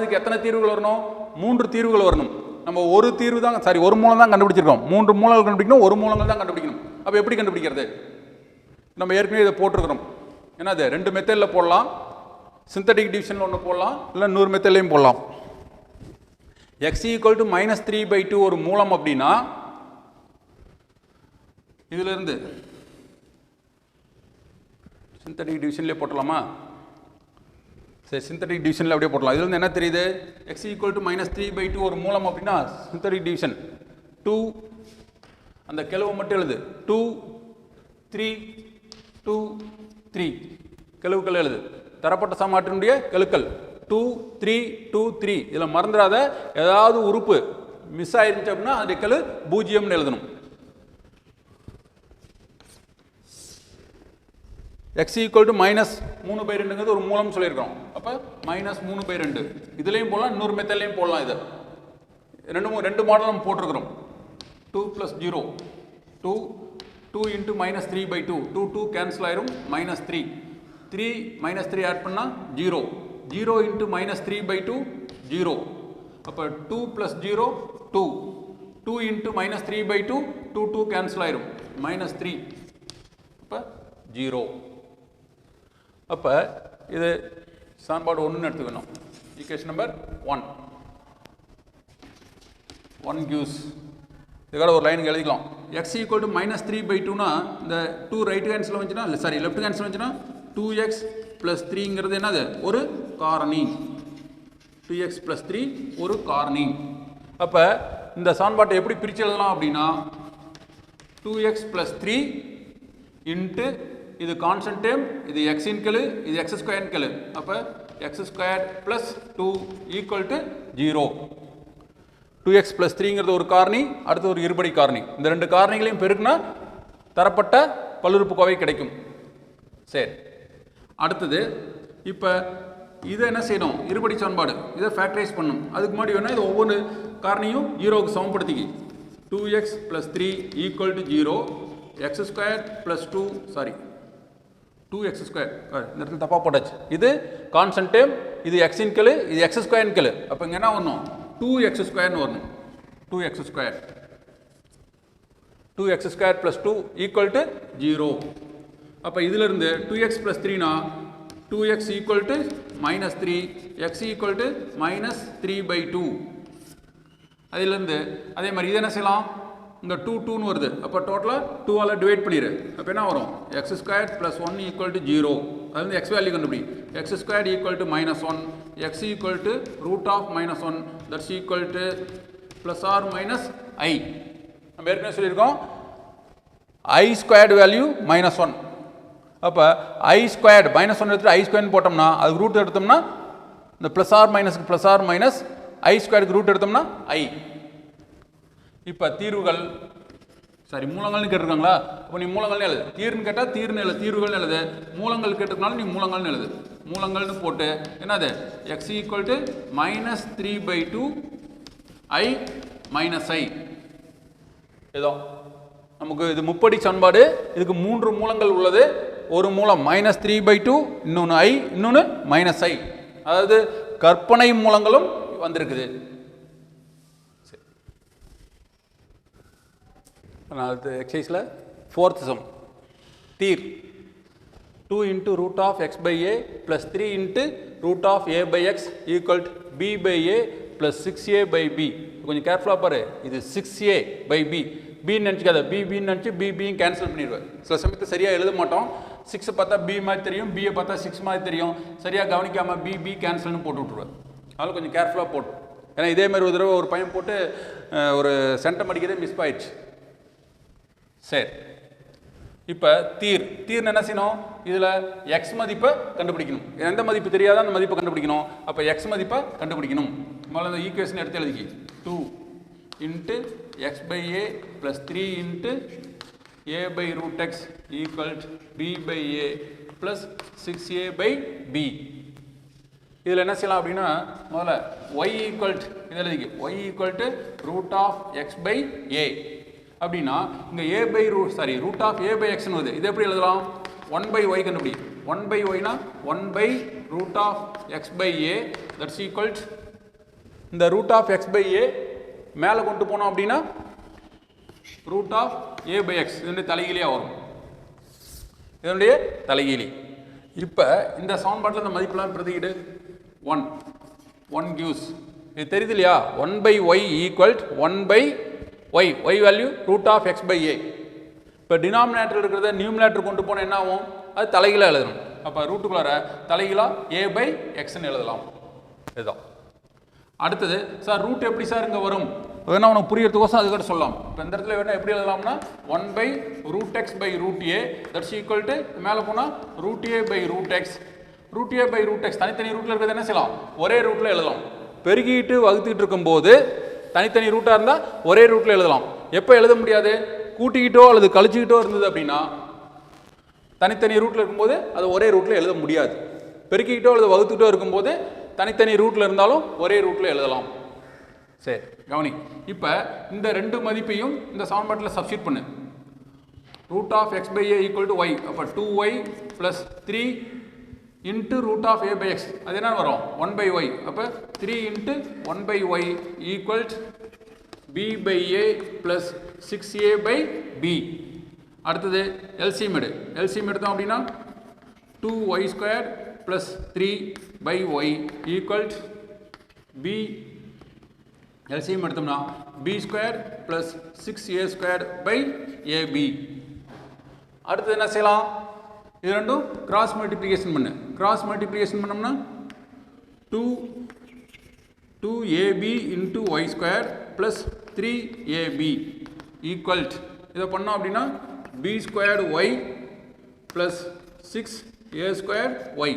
இதுக்கு எத்தனை தீர்வுகள் வரணும் 3 தீர்வுகள் வரணும் நம்ம ஒரு தீர்வு தான் சாரி ஒரு மூலம் தான் கண்டுபிடிச்சிருக்கோம் 3 மூலங்கள் கண்டுபிடிக்கணும் ஒரு மூலங்கள் தான் கண்டுபிடிக்கணும் அப்போ எப்படி கண்டுபிடிக்கிறது நம்ம ஏற்கனவே இதை போட்டிருக்கிறோம் என்னது 2 மெத்தடில் போடலாம் சிந்தட்டிக் டிவிஷனில் ஒன்று போடலாம் இல்லை 100 மெத்தட்லையும் போடலாம் x ஈக்குவல் டு மைனஸ் 3/2 ஒரு மூலம் அப்படின்னா இதிலிருந்து சிந்தட்டிக் டிவிஷன்லேயே போட்டலாமா சரி சிந்தட்டிக் டிவிஷனில் அப்படியே போடலாம் இதுல இருந்து என்ன தெரியுது x ஈக்குவல் டு மைனஸ் 3/2 ஒரு மூலம் அப்படின்னா சிந்தட்டிக் டிவிஷன் 2 அந்த கெழுவை மட்டும் எழுது 2 3 2 3 கெழுவுக்கள் எழுது தரப்பட்ட சமன்பாட்டினுடைய கெழுக்கள் 2 3 2 3 இதில் மறந்துடாத ஏதாவது உறுப்பு மிஸ் ஆயிருந்துச்சு அப்படின்னா அதோடைய கெழு 0ன்னு எழுதணும் x ஈக்குவல் டு மைனஸ் 3/2ங்கிறது ஒரு மூலம் சொல்லியிருக்கோம் அப்போ மைனஸ் 3/2 இதுலேயும் போடலாம் 100 மெத்தட்லையும் போடலாம் இதை ரெண்டு மாடல் நம்ம போட்டிருக்கிறோம் 2 ப்ளஸ் 0 2 இன்ட்டு மைனஸ் 3/2 2 கேன்சல் ஆயிரும் மைனஸ் 3 மைனஸ் 3 ஆட் பண்ணால் 0 இன்ட்டு மைனஸ் 3/2 0 அப்போ 2 ப்ளஸ் 0 2 இன்ட்டு மைனஸ் 3/2 2 கேன்சல் ஆயிரும் மைனஸ் 3 அப்போ 0 அப்போ இது சமன்பாடு 1ன்னு எடுத்துக்கணும் ஈக்குவேஷன் நம்பர் 1 gives இதுக்காக ஒரு லைனுக்கு எழுதிக்கலாம் x ஈக்குவல் டு மைனஸ் 3/2னா இந்த 2 ரைட் ஹேண்ட்ஸில் வந்துச்சுன்னா இல்லை சாரி லெஃப்ட் ஹேண்ட்ஸில் வந்துச்சுன்னா 2x ப்ளஸ் 3ங்கிறது என்னது ஒரு காரணி 2x ப்ளஸ் 3 ஒரு காரணி அப்போ இந்த சமன்பாட்டை எப்படி பிரித்து எழுதலாம் அப்படின்னா 2x ப்ளஸ் 3 இன்ட்டு இது கான்ஸ்டன்ட் டேர்ம் இது x இன் கெழு இது x ஸ்கொயர் கெழு அப்போ x square plus 2 equal to 0 2x plus 3ங்கிறது ஒரு காரணி அடுத்து ஒரு இருபடி காரணி இந்த ரெண்டு காரணிகளையும் பெருக்குனா தரப்பட்ட பல்லுறுப்புக்கோவை கிடைக்கும் சரி அடுத்தது இப்போ இதை என்ன செய்யணும் இருபடி சமன்பாடு இதை ஃபேக்டரைஸ் பண்ணணும் அதுக்கு முன்னாடி வேணால் இது ஒவ்வொரு காரணியும் 0க்கு சமப்படுத்திக்கி 2x plus 3 equal to 0 x square plus 2 sorry 2x square இந்த இடத்துல தப்பாக போட்டாச்சு இது கான்ஸ்டன்ட் டேர்ம் இது x இன் கெழு இது x ஸ்கொயர் கெழு அப்போ இங்கே என்ன வரணும் 2x ஸ்கொயர்னு வரணும் 2x square plus 2 equal to 0 அப்போ இதிலிருந்து 2x ப்ளஸ் 3னா 2x equal to minus 3 x equal to minus 3/2 அதிலிருந்து அதே மாதிரி இது என்ன செய்யலாம் இந்த 2ன்னு வருது அப்போ டோட்டலாக 2ஆல் டிவைட் பண்ணிடு அப்போ என்ன வரும் x square plus 1 equal to 0 அது வந்து எக்ஸ் வேல்யூ கண்டுபிடி x square equal to minus 1 x equal to root of minus 1 that's equal to plus or minus i நம்ம ஏற்கனவே சொல்லியிருக்கோம் ஐ ஸ்கொயர்டு வேல்யூ மைனஸ் 1 அப்போ ஐ ஸ்கொயர்டு மைனஸ் 1 எடுத்துகிட்டு ஐ ஸ்கொயர்னு போட்டோம்னா அதுக்கு ரூட் எடுத்தோம்னா இந்த ப்ளஸ் ஆர் மைனஸ்க்கு ப்ளஸ் ஆர் மைனஸ் ஐ ஸ்கொயருக்கு ரூட் எடுத்தோம்னா ஐ இப்போ தீர்வுகள் சாரி மூலங்கள்னு கேட்டிருக்காங்களா அப்போ நீ மூலங்கள்னு எழுது தீர்வுன்னு கேட்டால் தீர்வுகள்னு எழுது மூலங்கள் கேட்டிருக்கனால நீ மூலங்கள்னு எழுது மூலங்கள்னு போட்டு என்னது x equal to minus 3/2 i minus i ஏதோ நமக்கு இது முப்படி சமன்பாடு இதுக்கு 3 மூலங்கள் உள்ளது ஒரு மூலம் மைனஸ் 3/2 இன்னொன்று ஐ இன்னொன்று மைனஸ் ஐ அதாவது கற்பனை மூலங்களும் வந்திருக்குது அடுத்த எக்ஸசைஸில் 4th சம் தீர் 2 into root of X by A plus 3 into root of A by X equal B by A plus 6a by B கொஞ்சம் கேர்ஃபுல்லாக பாரு இது 6a பை பி பின்னு நினச்சிக்காத பின்னு நினச்சி பியும் கேன்சல் பண்ணிடுவேன் சில சமயத்தை சரியாக எழுத மாட்டோம் 6 பார்த்தா பி மாதிரி தெரியும், பியை பார்த்தா 6 மாதிரி தெரியும். சரியாக கவனிக்காமல் பி கேன்சல்னு போட்டு விட்ருவேன். அதனால் கொஞ்சம் கேர்ஃபுல்லாக போட்டு, ஏன்னா இதே மாதிரி ஒரு தடவை ஒரு பையன் போட்டு ஒரு சென்டம் அடிக்கிறதே மிஸ் ஆயிடுச்சு. சரி, இப்போ தீர்னு என்ன செய்யணும், இதில் எக்ஸ் மதிப்பை கண்டுபிடிக்கணும். எந்த மதிப்பு தெரியாத அந்த மதிப்பை கண்டுபிடிக்கணும். அப்போ எக்ஸ் மதிப்பை கண்டுபிடிக்கணும். முதல்ல இந்த ஈக்குவேஷன் எடுத்து எழுதிக்கி 2 into x by a plus 3 into a by root x equal to b by a plus 6a by b. இதில் என்ன செய்யலாம் அப்படின்னா, முதல்ல y equal to இதில் எழுதிக்கி y equal to root of x by a அப்படின்னா இங்கே a by root of a by x வருது. இது எப்படி எழுதலாம், 1 by y கண்டுபிடி. 1 by y னா 1 by root of x by a, that's equal to இந்த root of x by a மேலே கொண்டு போனோம் அப்படின்னா root of A by X இதனுடைய தலைகீழியாக வரும். இதனுடைய தலைகீழி. இப்போ இந்த சமன்பாட்டில் இந்த மதிப்பெல்லாம் பிரதிக்கிட்டு 1 gives, இது தெரியுது இல்லையா, 1 by y equal 1 by y value root of X by a. இப்போ டினாமினேட்டர் இருக்கிறத நியூமினேட்டர் கொண்டு போனால் என்ன ஆகும், அது தலைகீழாக எழுதணும். அப்போ ரூட்டுக்குள்ளார தலைகீழாக ஏ பை எக்ஸ்ன்னு எழுதலாம். இதுதான். அடுத்தது சார் ரூட் எப்படி சார் இங்கே வரும், வேணா உனக்கு புரியறதுக்கோசம் அதுக்கிட்ட சொல்லலாம். இப்போ இந்த இடத்துல வேணா எப்படி எழுதலாம்னா 1 by root x by root a, that's equal to மேலே போனால் root a by root x. root a by root x தனித்தனி ரூட்டில் இருக்கிறது என்ன செய்யலாம், ஒரே ரூட்டில் எழுதலாம். பெருகிட்டு வகுத்துக்கிட்டு இருக்கும்போது தனித்தனி ரூட்டாக இருந்தால் ஒரே ரூட்டில் எழுதலாம். எப்போ எழுத முடியாது, கூட்டிக்கிட்டோ அல்லது கழிச்சுக்கிட்டோ இருந்தது அப்படின்னா தனித்தனி ரூட்டில் இருக்கும்போது அது ஒரே ரூட்டில் எழுத முடியாது. பெருக்கிக்கிட்டோ அல்லது வகுத்துக்கிட்டோ இருக்கும்போது தனித்தனி ரூட்டில் இருந்தாலும் ஒரே ரூட்டில் எழுதலாம். சரி கவனி, இப்போ இந்த ரெண்டு மதிப்பையும் இந்த சமன்பாட்டில் சப்ஸ்டிட் பண்ணு. Root of X by A equal to Y, அப்போ 2y plus 3 into root of A by X, அது என்ன வரும் 1 by y. அப்போ 3 into 1 by y equal b by a plus 6a by b. அடுத்தது எல்சிஎம் எடுத்தோம் அப்படின்னா 2y square plus 3 by y equal b. LCM எடுத்தோம்னா b square plus 6a square by ab. அடுத்தது என்ன செய்யலாம், இது ரெண்டும் கிராஸ் மல்டிப்ளிகேஷன் பண்ணு. கிராஸ் மல்டிப்ளிகேஷன் பண்ணோம்னா 2ab into Y square plus 3ab equal இதை பண்ணோம் அப்படின்னா b squared Y plus 6a square Y,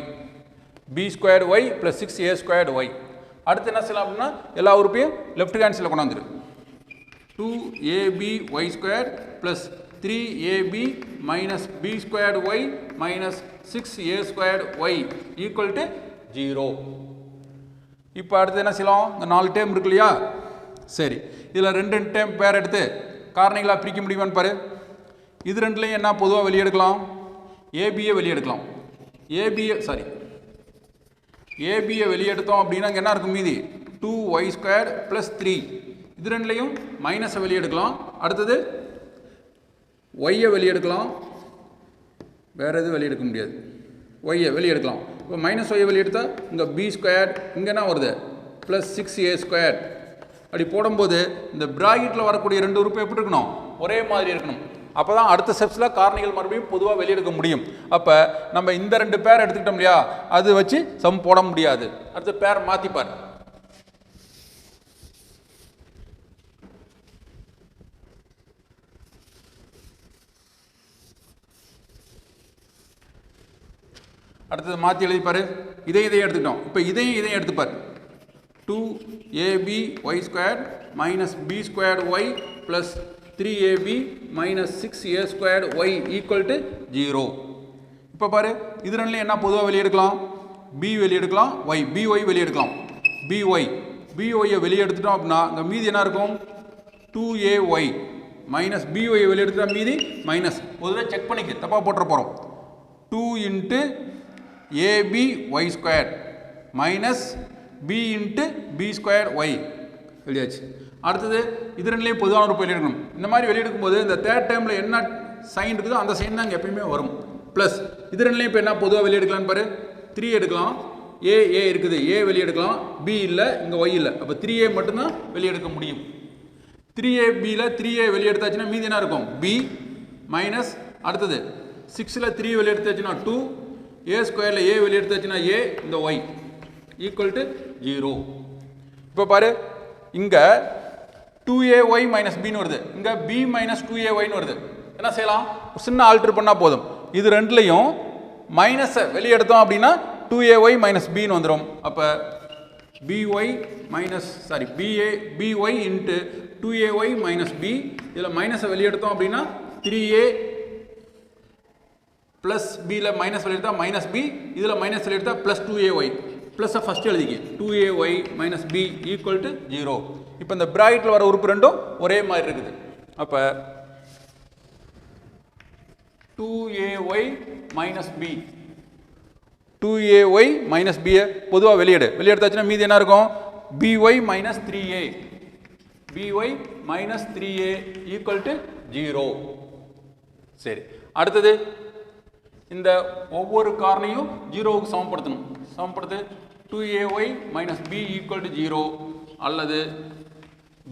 b squared Y plus 6a squared Y. அடுத்து என்ன செய்யலாம் அப்படின்னா எல்லா உறுப்பையும் லெஃப்ட் ஹேண்ட் சைடில் கொண்டாந்துரு. 2ab Y square plus 3ab minus b squared Y minus 6a squared Y equal to 0. இப்போ அடுத்து என்ன செய்யலாம், இந்த 4 டேம் இருக்கு இல்லையா, சரி இதில் 2 டேம் பேர் எடுத்து காரணிகளாக பிரிக்க முடியுமான்னு பாரு. இது ரெண்டுலையும் என்ன பொதுவாக வெளியே எடுக்கலாம், ஏபியை வெளியே எடுக்கலாம். ஏபியை வெளியே எடுத்தோம் அப்படின்னா இங்கே என்ன இருக்கும் மீதி 2y ஸ்கொயர் ப்ளஸ் 3. இது ரெண்டுலையும் மைனஸை வெளியே எடுக்கலாம். அடுத்தது ஒய்யை வெளியே எடுக்கலாம், வேறு எதுவும் வெளியே எடுக்க முடியாது, ஒய்யை வெளியே எடுக்கலாம். இப்போ மைனஸ் ஒய்யை வெளியே எடுத்தால் இங்கே b ஸ்கொயர், இங்கே என்ன வருது ப்ளஸ் 6a ஸ்கொயர். அப்படி போடும்போது இந்த பிராக்கெட்டில் வரக்கூடிய ரெண்டு உறுப்பு எப்படி இருக்கணும், ஒரே மாதிரி இருக்கணும். அப்போ தான் அடுத்த ஸ்டெப்ஸில் காரணிகள் மறுபடியும் பொதுவாக வெளியெடுக்க முடியும். அப்போ நம்ம இந்த 2 பேர் எடுத்துக்கிட்டோம் இல்லையா, அது வச்சு சம் போட முடியாது. அடுத்த பேர் மாற்றிப்பார். அடுத்தது மாற்றி எழுதிப்பார். இதையும் எடுத்துக்கிட்டோம். இப்போ இதையும் எடுத்துப்பார். 2ab Y square minus b squared Y plus 3ab minus 6a squared Y equal to 0. இப்போ பாரு, இது ரெண்டுலையும் என்ன பொதுவாக வெளியே எடுக்கலாம், b வெளியே எடுக்கலாம், y by வெளியே எடுக்கலாம். byயை வெளியே எடுத்துட்டோம் அப்படின்னா இங்கே மீதி என்ன இருக்கும் 2ay மைனஸ் by வெளியே எடுத்துட்டா மீதி மைனஸ். பொதுவாக செக் பண்ணிக்க, தப்பாக போட்டுற போகிறோம். 2 into ab y square minus b into b square y வெளியாச்சு. அடுத்தது இது ரெண்டுலேயும் பொதுவான உறுப்பு வெளியெடுக்கணும். இந்த மாதிரி வெளியெடுக்கும்போது இந்த தேர்ட் டைமில் என்ன சைன் இருக்குதோ அந்த சைன் தான் இங்கே எப்பயுமே வரும். ப்ளஸ் இது ரெண்டுலேயும் இப்போ என்ன பொதுவாக வெளியெடுக்கலான்னு பாரு. 3 எடுக்கலாம், ஏ இருக்குது, ஏ வெளியெடுக்கலாம், பி இல்லை, இங்கே ஒய் இல்லை. அப்போ 3a மட்டும்தான் வெளியெடுக்க முடியும். 3ab 3a வெளியெடுத்தாச்சுன்னா மீதி என்ன இருக்கும் b மைனஸ் அடுத்தது 6ல் 3 வெளியே எடுத்தாச்சுன்னா 2, a ஸ்கொயரில் a வெளியே எடுத்தாச்சுன்னா a, இந்த y ஈக்குவல் டு 0. இப்போ பாரு இங்கே 2ay மைனஸ் பின்னு வருது, இங்கே b மைனஸ் 2ayன்னு வருது. என்ன செய்யலாம்? சின்ன ஆல்டர் பண்ணால் போதும். இது ரெண்டுலையும் மைனஸை வெளியே எடுத்தோம் அப்படின்னா 2ay மைனஸ் பின்னு வந்துடும். அப்போ by minus by into 2ay minus b, இதில் மைனஸை வெளியே எடுத்தோம் அப்படின்னா 3a ப்ளஸ் பியில் மைனஸ் வெளியே எடுத்தால் மைனஸ் b, இதில் மைனஸ் வெளியே எடுத்தால் ப்ளஸ் 2ay. ப்ளஸ்ஸை ஃபஸ்ட்டு எழுதிக்க 2ay minus b equal to 0. இப்போ இந்த பிராக்கெட்டில் வர உறுப்பு ரெண்டும் ஒரே மாதிரி இருக்குது. அப்போ 2ay minus b, 2ay minus பியை பொதுவாக வெளியெடுத்தாச்சுன்னா மீதி என்ன இருக்கும்? by minus 3a, by minus 3a equal to 0. சரி, அடுத்தது இந்த ஒவ்வொரு காரணையும் 0க்கு சமப்படுத்து. 2ay minus b equal to 0 அல்லது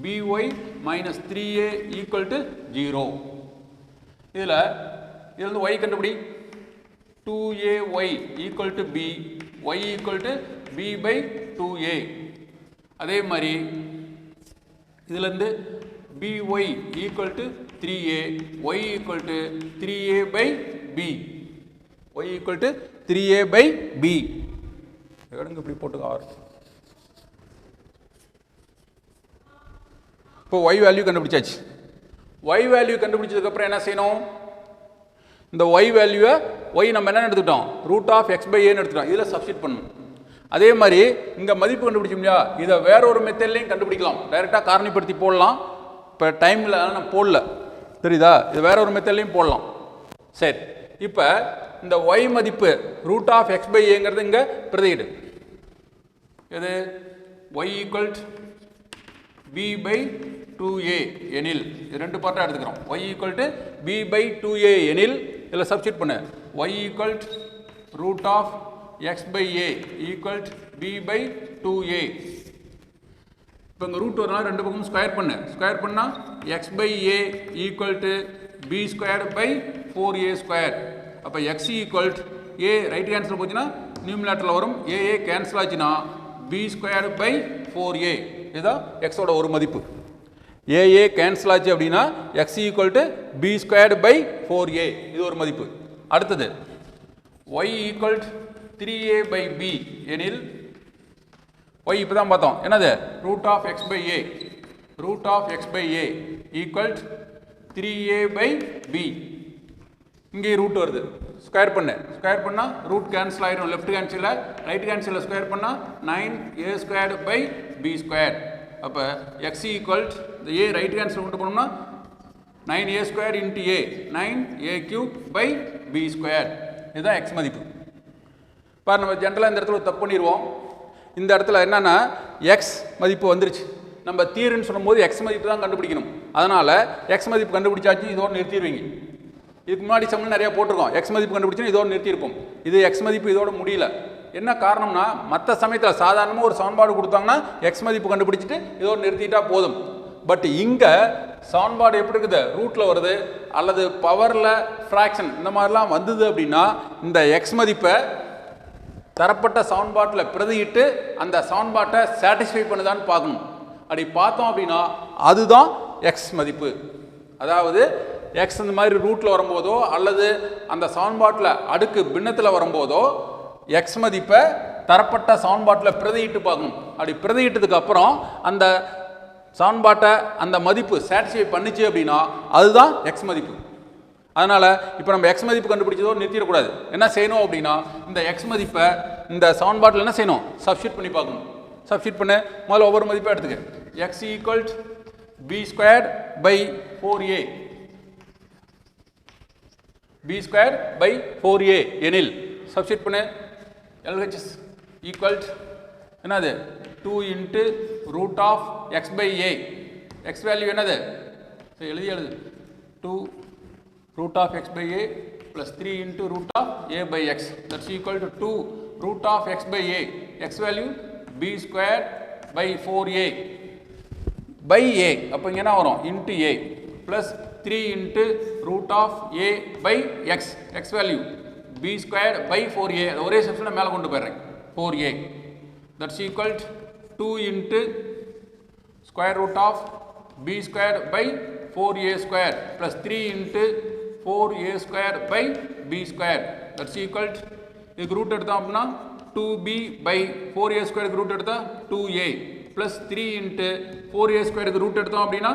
by minus 3a equal to 0. இதில் y கண்டுபிடி. 2ay equal to b, y equal to b by 2a. அதே மாதிரி இதிலேருந்து by equal to 3a, y equal to 3a by b, y equal to 3a by b. எடுங்க இப்படி போட்டுங்க ஆர். இப்போ y வேல்யூ கண்டுபிடிச்சாச்சு. y வேல்யூ கண்டுபிடிச்சதுக்கப்புறம் என்ன செய்யணும்? இந்த y வேல்யூவை நம்ம என்ன எடுத்துக்கிட்டோம்? ரூட் ஆஃப் x பை ஏன்னு எடுத்துக்கிட்டோம். இதில் சப்ஸ்டிட் பண்ணணும். அதே மாதிரி இங்கே மதிப்பு கண்டுபிடிச்சோம் இல்லையா, இதை வேற ஒரு மெத்தட்லையும் கண்டுபிடிக்கலாம். டைரெக்டாக காரணிப்படுத்தி போடலாம். இப்போ டைமில் நான் போடல, தெரியுதா? இது வேற ஒரு மெத்தட்லையும் போடலாம். சரி, இப்போ இந்த y மதிப்பு ரூட் ஆஃப் x பை ஏங்கிறது இங்கே பிரதியிடு. இது y equal b by 2a எனில், இது ரெண்டு பார்ட்டாக எடுத்துக்கிறோம். y equal to b by 2a எனில் இதில் சப்ஸ்டிட் பண்ணு. y equal root of x by a equal b by 2a. இப்போ இங்கே ரூட் வரனால ரெண்டு பக்கமும் ஸ்கொயர் பண்ணால் x by a equal to b square by 4a square. அப்போ x equal a right cancel போச்சுன்னா நியூமினேட்டரில் வரும், a கேன்சல் ஆச்சுன்னா b ஸ்கொயர் பை 4a. இதுதான் எக்ஸோட ஒரு மதிப்பு. a கேன்சல் ஆச்சு அப்படின்னா x equal to b square by 4a, இது ஒரு மதிப்பு. அடுத்தது y equal 3a by b எனில் y இப்போ தான் பார்த்தோம், என்னது? Root of x by a, root of x by a equal 3a by b. இங்கே ரூட் வருது, ஸ்கொயர் பண்ணால் ரூட் கேன்சல் ஆயிடும். லெஃப்ட் கேன்சலில் ரைட் கேன்சலில் ஸ்கொயர் பண்ணால் 9a square by b square. அப்போ x ஈக்குவல் இந்த a ரைட் கேன்சல் கொண்டு போனோம்னா 9a square into a, 9a cube by b square. இதுதான் x மதிப்பு. இப்போ நம்ம ஜென்ரலாக இந்த இடத்துல ஒரு தப்பு பண்ணிடுவோம். இந்த இடத்துல என்னன்னா x மதிப்பு வந்துருச்சு, நம்ம தீர்வுன்னு சொல்லும்போது x மதிப்பு தான் கண்டுபிடிக்கணும். அதனால் x மதிப்பு கண்டுபிடிச்சாச்சு, இதோடு நிறுத்திடுவீங்க. இதுக்கு முன்னாடி சம்மன் நிறையா போட்டிருக்கோம். எக்ஸ் மதிப்பு கண்டுபிடிச்சோம், இதோடு நிறுத்தியிருப்போம். இது எக்ஸ் மதிப்பு இதோட முடியல. என்ன காரணம்னா, மற்ற சமயத்தில் சாதாரணமாக ஒரு சமன்பாடு கொடுத்தாங்கன்னா எக்ஸ் மதிப்பு கண்டுபிடிச்சிட்டு இதோடு நிறுத்திட்டா போதும். பட் இங்கே சமன்பாடு எப்படி இருக்குது? ரூட்டில் வருது அல்லது பவரில் ஃப்ராக்ஷன் இந்த மாதிரிலாம் வந்தது அப்படின்னா இந்த எக்ஸ் மதிப்பை தரப்பட்ட சமன்பாட்டில் பிரதியிட்டு அந்த சமன்பாட்டை சாட்டிஸ்ஃபை பண்ணுதான்னு பார்க்கணும். அப்படி பார்த்தோம் அப்படின்னா அதுதான் எக்ஸ் மதிப்பு. அதாவது எக்ஸ் இந்த மாதிரி ரூட்டில் வரும்போதோ அல்லது அந்த சமன்பாட்டில் அடுக்கு பின்னத்தில் வரும்போதோ எக்ஸ் மதிப்பை தரப்பட்ட சமன்பாட்டில் பிரதியிட்டு பார்க்கணும். அப்படி பிரதியிட்டதுக்கு அப்புறம் அந்த சமன்பாட்டை அந்த மதிப்பு சாட்டிஸ்ஃபை பண்ணிச்சு அப்படின்னா அதுதான் எக்ஸ் மதிப்பு. அதனால் இப்போ நம்ம எக்ஸ் மதிப்பு கண்டுபிடிச்சதோ நிறுத்திடக்கூடாது. என்ன செய்யணும் அப்படின்னா, இந்த எக்ஸ் மதிப்பை இந்த சமன்பாட்டில் என்ன செய்யணும்? சப்ஸ்டிட் பண்ணி பார்க்கணும். சப்ஸ்டிட் பண்ண முதல்ல ஒவ்வொரு மதிப்பாக எடுத்துக்க. X equal b square by 4a, b square by 4a எனில் சப்ஸ்டிட் பண்ணு. LHS ஈக்குவல் என்னது? 2 into root of X by a. X value என்னது? எழுது 2 root of x by a plus 3 into root of a by x, that's equal to 2 root of x by a. X value b square by 4a by a. அப்போ இங்கே என்ன வரும்? into a plus 3 into root of a by x, x value b squared by 4a, அது ஒரே செப்ஷனில் மேலே கொண்டு போயிடுறேன் 4a, that's equal to 2 into square root of b squared by 4a squared plus 3 into 4a squared by b squared, that's equal to இதுக்கு root எடுத்தோம் அப்படின்னா 2b by 4a squared root எடுத்தா 2a plus 3 into 4a squared root எடுத்தோம் அப்படின்னா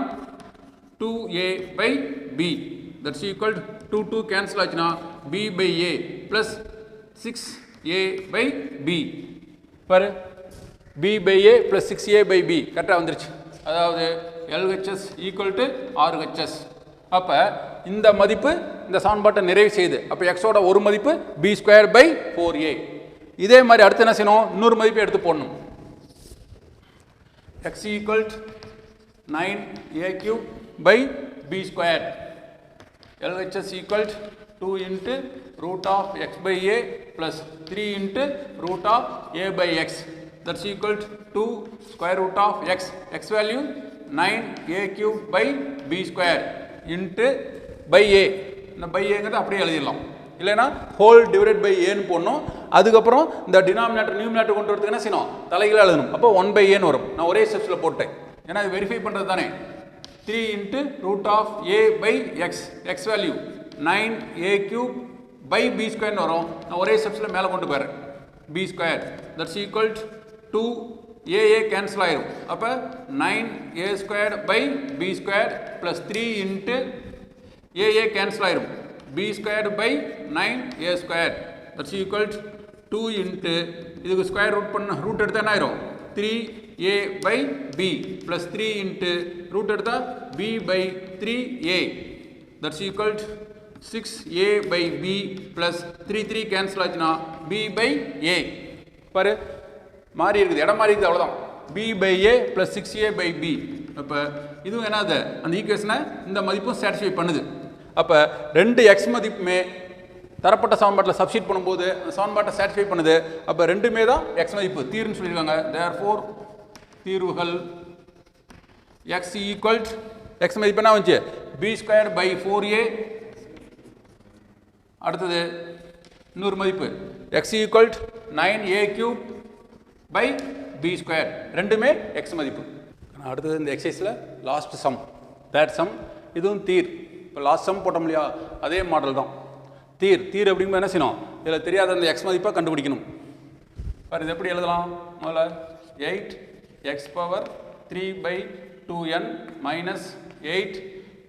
2a by b, that's equal to 2 2 cancel ஆச்சுன்னா b by a plus 6a by b, பாரு b by a plus 6a by b கரெக்டாக வந்துருச்சு. அதாவது LHS equal to RHS. அப்போ இந்த மதிப்பு இந்த சமன்பாட்டை நிறைவு செய்யுது. அப்போ எக்ஸோட ஒரு மதிப்பு b ஸ்கொயர் பை 4a. இதே மாதிரி அடுத்து என்ன செய்யணும், இன்னொரு மதிப்பை எடுத்து போடணும். x equal to 9a cube by b square. LHS equal to 2 into root of x by a plus 3 into root of a by x, that's equal to 2 square root of x, x value 9a cube by b square into by a. இந்த by a அப்படியே எழுதிடலாம், இல்லைன்னா whole divided by ஏன்னு போடணும். அதுக்கப்புறம் இந்த denominator numerator கொண்டு வரதுக்கு என்ன செய்யணும், தலைகீழாக எழுதணும். அப்போ 1 by ஏன்னு வரும். நான் ஒரே ஸ்டெப்ஸில் போட்டேன், ஏன்னா இது வெரிஃபை பண்ணுறது தானே. 3 into root of a by x, x value 9a cube by b square வரும். நான் ஒரே ஸ்டெப்ஸில் மேலே கொண்டு போயிடுறேன் b square, that's equal to 2a cancel ஆயிரும். அப்போ 9a squared by b squared plus 3 into a cancel ஆயிரும், b squared by 9a squared, that's equal to 2 into இதுக்கு ஸ்கொயர் ரூட் பண்ண ரூட் எடுத்தால் என்ன ஆயிரும் 3a by b plus 3 into root எடுத்தால் b by 3a, that's equal to 6a by b plus 3 cancel ஆச்சுன்னா b by a. பாரு மாறி இருக்குது, இடம் மாறி இருக்குது, அவ்வளோதான். b by a plus 6a by b. அப்போ இதுவும் என்னது, அந்த ஈக்குவேஷனை இந்த மதிப்பும் சாட்டிஸ்ஃபை பண்ணுது. அப்போ ரெண்டு எக்ஸ் மதிப்புமே தரப்பட்ட சமன்பாட்டில் சப்ஸ்டிட் பண்ணும்போது அந்த சமன்பாட்டை சாட்டிஸ்ஃபை பண்ணுது. அப்போ ரெண்டுமே தான் எக்ஸ் மதிப்பு தீர்வுன்னு சொல்லியிருக்காங்க. தேர்ஃபோர் தீர்வுகள் எக்ஸ் ஈக்குவல் எக்ஸ் மதிப்பு என்ன வந்துச்சு பி ஸ்கொயர் பை 4a. அடுத்தது இன்னொரு மதிப்பு x equal 9a cube by b square, ரெண்டுமே எக்ஸ் மதிப்பு. அடுத்தது இந்த எக்ஸசைஸில் லாஸ்ட் சம், தேர்ட் சம். இதுவும் தீர். இப்போ லாஸ்ட் சம் போட்டோம் இல்லையா, அதே மாடல் தான். தீர் அப்படிங்கும்போது என்ன செய்யணும், இதில் தெரியாத அந்த எக்ஸ் மதிப்பை கண்டுபிடிக்கணும். பாரு இது எப்படி எழுதலாம், முதல்ல 8x பவர் 3/2n மைனஸ் 8,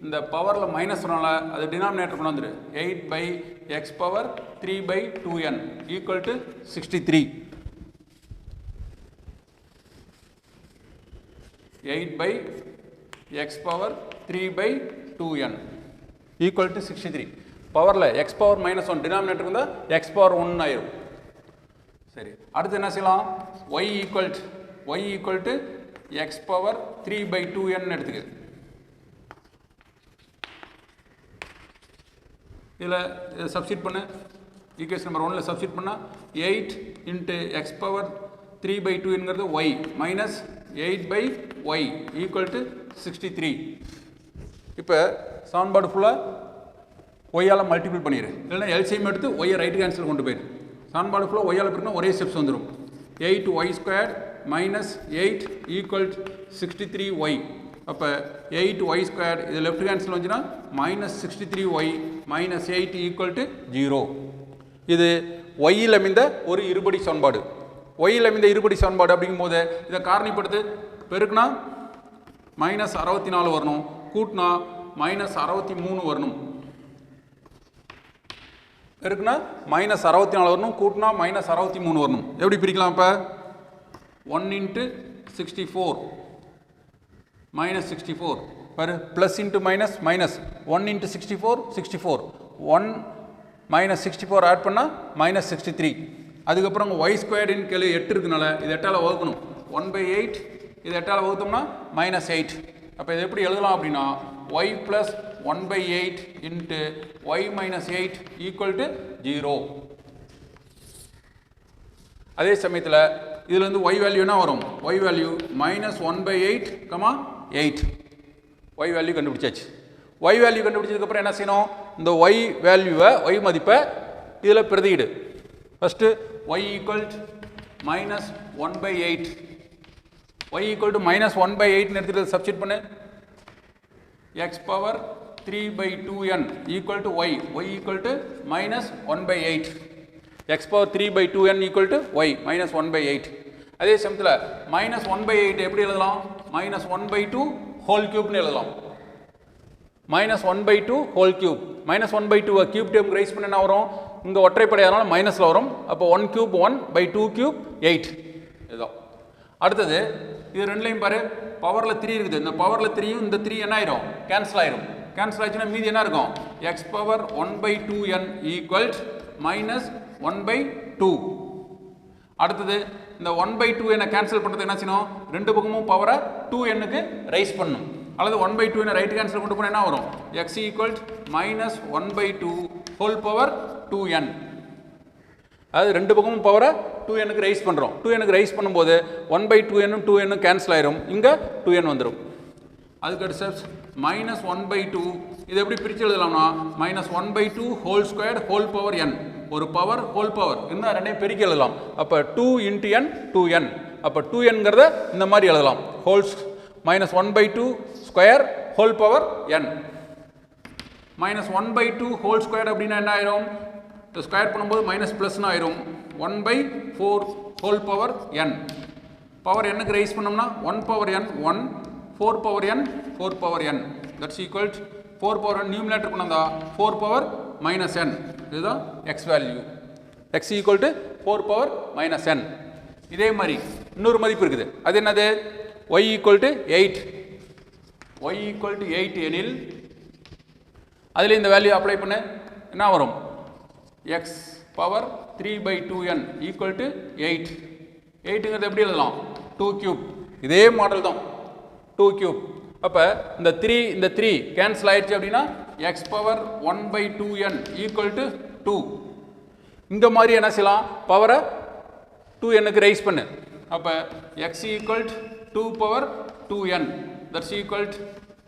இந்த பவரில் மைனஸ் வரனால அது டினாமினேட்டர் கொண்டு வந்துடு, 8/x power 3/2n equal to 63. 8/x power 3/2n equal to 63. பவரில் x பவர் -1 டினாமினேட்டர் இருந்தால் x பவர் 1 ஆயிரும். சரி, அடுத்து என்ன செய்யலாம், y equal to x power 3/2n எடுத்துக்கு. இதில் சப்ஸ்டிட் பண்ணு, ஈக்குவேஷன் நம்பர் 1ல் சப்ஸ்டிட் பண்ணால் 8 into x பவர் 3/2ங்கிறது y minus 8/y equal to 63. இப்போ சமன்பாடு ஃபுல்லாக ஒய்யால் மல்டிபிள் பண்ணிடு, இல்லைன்னா எல்சிஎம் எடுத்து ஒய்யை ரைட் கேன்சல் கொண்டு போயிடு. சமன்பாடு ஃபுல்லாக ஒய்யால் பிறகு ஒரே ஸ்டெப்ஸ் வந்துடும். 8y² minus 8 equal 63y. அப்போ 8y² இது லெஃப்ட் கேன்சல் வந்துச்சுன்னா minus 63y minus 8 equal to 0. இது ஒய்யில் அமைந்த ஒரு இருபடி சமன்பாடு. ஒய்யில் அமைந்த இருபடி சமன்பாடு அப்படிங்கும்போது இதை காரணிப்படுத்து பெருக்குனா மைனஸ் 64 வரணும், கூட்டினா மைனஸ் 63 வரணும். இருக்குன்னா மைனஸ் 64 வரணும், கூட்டினா மைனஸ் 63 வரணும். எப்படி பிரிக்கலாம், இப்போ 1 into 64 மைனஸ் 64 பாரு, plus into minus minus 1 into 64 1 minus 64 add பண்ணால் மைனஸ் 63. அதுக்கப்புறம் y² கேள்வி 8 இருக்குனால இது 8ஆல் வகுக்கணும், 1/8 இது 8ஆல் வகுத்தோம்னா மைனஸ் 8. அப்போ இது எப்படி எழுதலாம் அப்படின்னா y plus 1/8 into y minus 8 equal to 0. அதே சமயத்தில் இதில் வந்து y வேல்யூ என்ன வரும், y வேல்யூ -1/8, 8. y வேல்யூ கண்டுபிடிச்சாச்சு. ஒய் வேல்யூ கண்டுபிடிச்சதுக்கப்புறம் என்ன செய்யணும், இந்த ஒய் வேல்யூவை ஒய் மதிப்பை இதில் பிரதியிடு. First y equal minus 1/8, y equal to minus 1/8 எடுத்துகிட்டு சப்ஸ்டிட் பண்ணு. X power 3/2n equal to y, y equal to minus 1/8, x power 3/2n equal to y minus 1/8. அதே சமயத்தில் மைனஸ் 1/8 எப்படி எழுதலாம், மைனஸ் 1/2 ஹோல் கியூப்னு எழுதலாம். Minus 1/2 whole cube, minus 1/2 cube term raise பண்ண என்ன வரும், இங்கே ஒற்றைப்படையாதனால மைனஸில் வரும். அப்போ 1 கியூப் 1/2 கியூப் 8 இதுதான். அடுத்தது இது ரெண்டுலையும் பாரு, பவரில் 3 இருக்குது. இந்த பவரில் 3யும் இந்த 3 என்ன ஆயிரும், கேன்சல் ஆயிரும். கேன்சல் ஆயிடுச்சுன்னா மீதி என்ன இருக்கும், X power 1/2n equal minus 1/2. அடுத்தது இந்த 1/2 என்ன கேன்சல் பண்ணுறது என்ன செய்யணும், ரெண்டு பக்கமும் பவரை 2nக்கு ரைஸ் பண்ணணும். அல்லது 1/2 என்ன ரைட் கேன்சல் கொண்டு போனால் என்ன வரும், X equal minus 1/2 whole power 2n. அதாவது ரெண்டு பக்கமும் பவரை 2nக்கு ரைஸ் பண்ணுறோம். 2nக்கு ரைஸ் பண்ணும்போது 1/2n 2n கேன்சல் ஆயிரும், இங்கே 2n வந்துடும். அதுக்கு அடுத்து மைனஸ் 1/2 இது எப்படி பிரித்து எழுதலாம்னா, minus 1/2 whole square whole power n, ஒரு பவர் ஹோல் பவர் இருந்தால் ரெண்டையும் பெருக்கி எழுதலாம். அப்போ 2 × n 2n, அப்போ 2nங்கிறத இந்த மாதிரி எழுதலாம், holes minus 1/2 square whole power n. Minus 1/2 whole square அப்படின்னா என்ன ஆயிரும், ஸ்கொயர் பண்ணும்போது மைனஸ் ப்ளஸ்னு ஆயிரும். 1/4 whole power n, power n க்கு ரைஸ் பண்ணோம்னா 1 power n 1, 4 power n 4 power n, that's equal 4 power n numerator கொண்டு வந்தா 4 பவர் மைனஸ் n, இதுதான் X value. X equal to 4 power minus n. இதே மாதிரி இன்னொரு மதிப்பு இருக்குது, அது என்னது, y equal to 8, y equal to 8 எனில் அதில் இந்த வேல்யூ அப்ளை பண்ண என்ன வரும், X power 3/2n equal to 8. 8ங்கிறது எப்படி எழுதலாம், 2 கியூப். இதே மாடல் தான் 2 கியூப். அப்போ இந்த 3 கேன்சல் ஆயிடுச்சு அப்படின்னா X power 1/2n equal to 2. இந்த மாதிரி என்ன செய்யலாம், பவரை 2nக்கு ரைஸ் பண்ணு. அப்போ x equal 2 power 2n, that's equal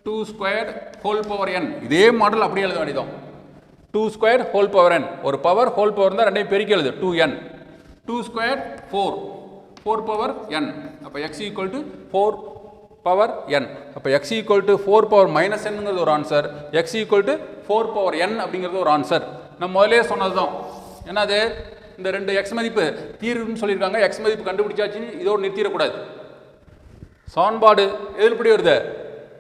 2 square whole power n. இதே மாடல் அப்படியே எழுத வேண்டியதான், 2 ஸ்கொயர் ஹோல் பவர் n, ஒரு பவர் ஹோல் பவர் தான் ரெண்டையும் பெருக்கி எழுது 2n. 2 ஸ்கொயர் 4 பவர் n, அப்போ x equal to 4 power n. அப்போ x equal to 4 power minus என்னங்கிறது ஒரு answer, X equal to 4 power n அப்படிங்கிறது ஒரு ஆன்சர். நம்ம முதலே சொன்னது தான், என்னது, இந்த ரெண்டு எக்ஸ் மதிப்பு தீர்வுன்னு சொல்லியிருக்காங்க, எக்ஸ் மதிப்பு கண்டுபிடிச்சாச்சு, இதோடு நிறுத்திடக்கூடாது. சமன்பாடு எதிர்ப்படி வருது,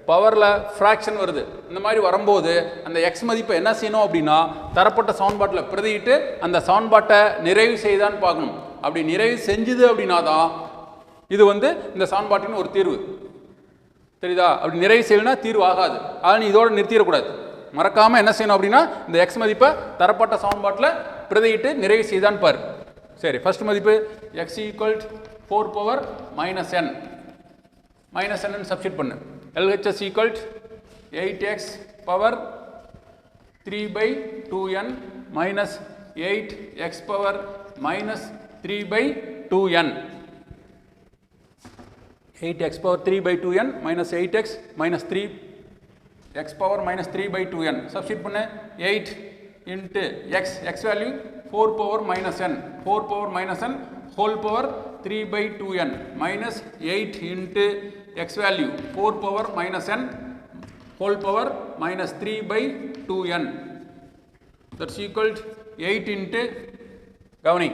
பவரில் ஃப்ராக்ஷன் வருது. இந்த மாதிரி வரும்போது அந்த எக்ஸ் மதிப்பை என்ன செய்யணும் அப்படின்னா, தரப்பட்ட சமன்பாட்டில் பிரதியிட்டு அந்த சமன்பாட்டை நிறைவு செய்தான்னு பார்க்கணும். அப்படி நிறைவு செஞ்சுது அப்படின்னா தான் இது இந்த சமன்பாட்டின் ஒரு தீர்வு. தெரியுதா, அப்படி நிறைவு செய்யணும்னா தீர்வு ஆகாது. அதனால் நீ இதோடு நிறுத்திடக்கூடாது. மறக்காமல் என்ன செய்யணும் அப்படின்னா, இந்த எக்ஸ் மதிப்பை தரப்பட்ட சமன்பாட்டில் பிரதியிட்டு நிறைவு செய்தான்னு பாரு. சரி, ஃபர்ஸ்ட் மதிப்பு x equal 4 power minus n, minus n substitute பண்ணு. LHS equal 8x power 3/2n minus 8x power minus 3/2n, 8x power 3/2n minus 8x minus 3x power minus 3/2n substitute பண்ணு. 8 into x value 4 power minus n, 4 power minus n whole power 3/2n minus 8 into x value 4 power minus n whole power minus 3/2n, that's equal 8 into, கவனி,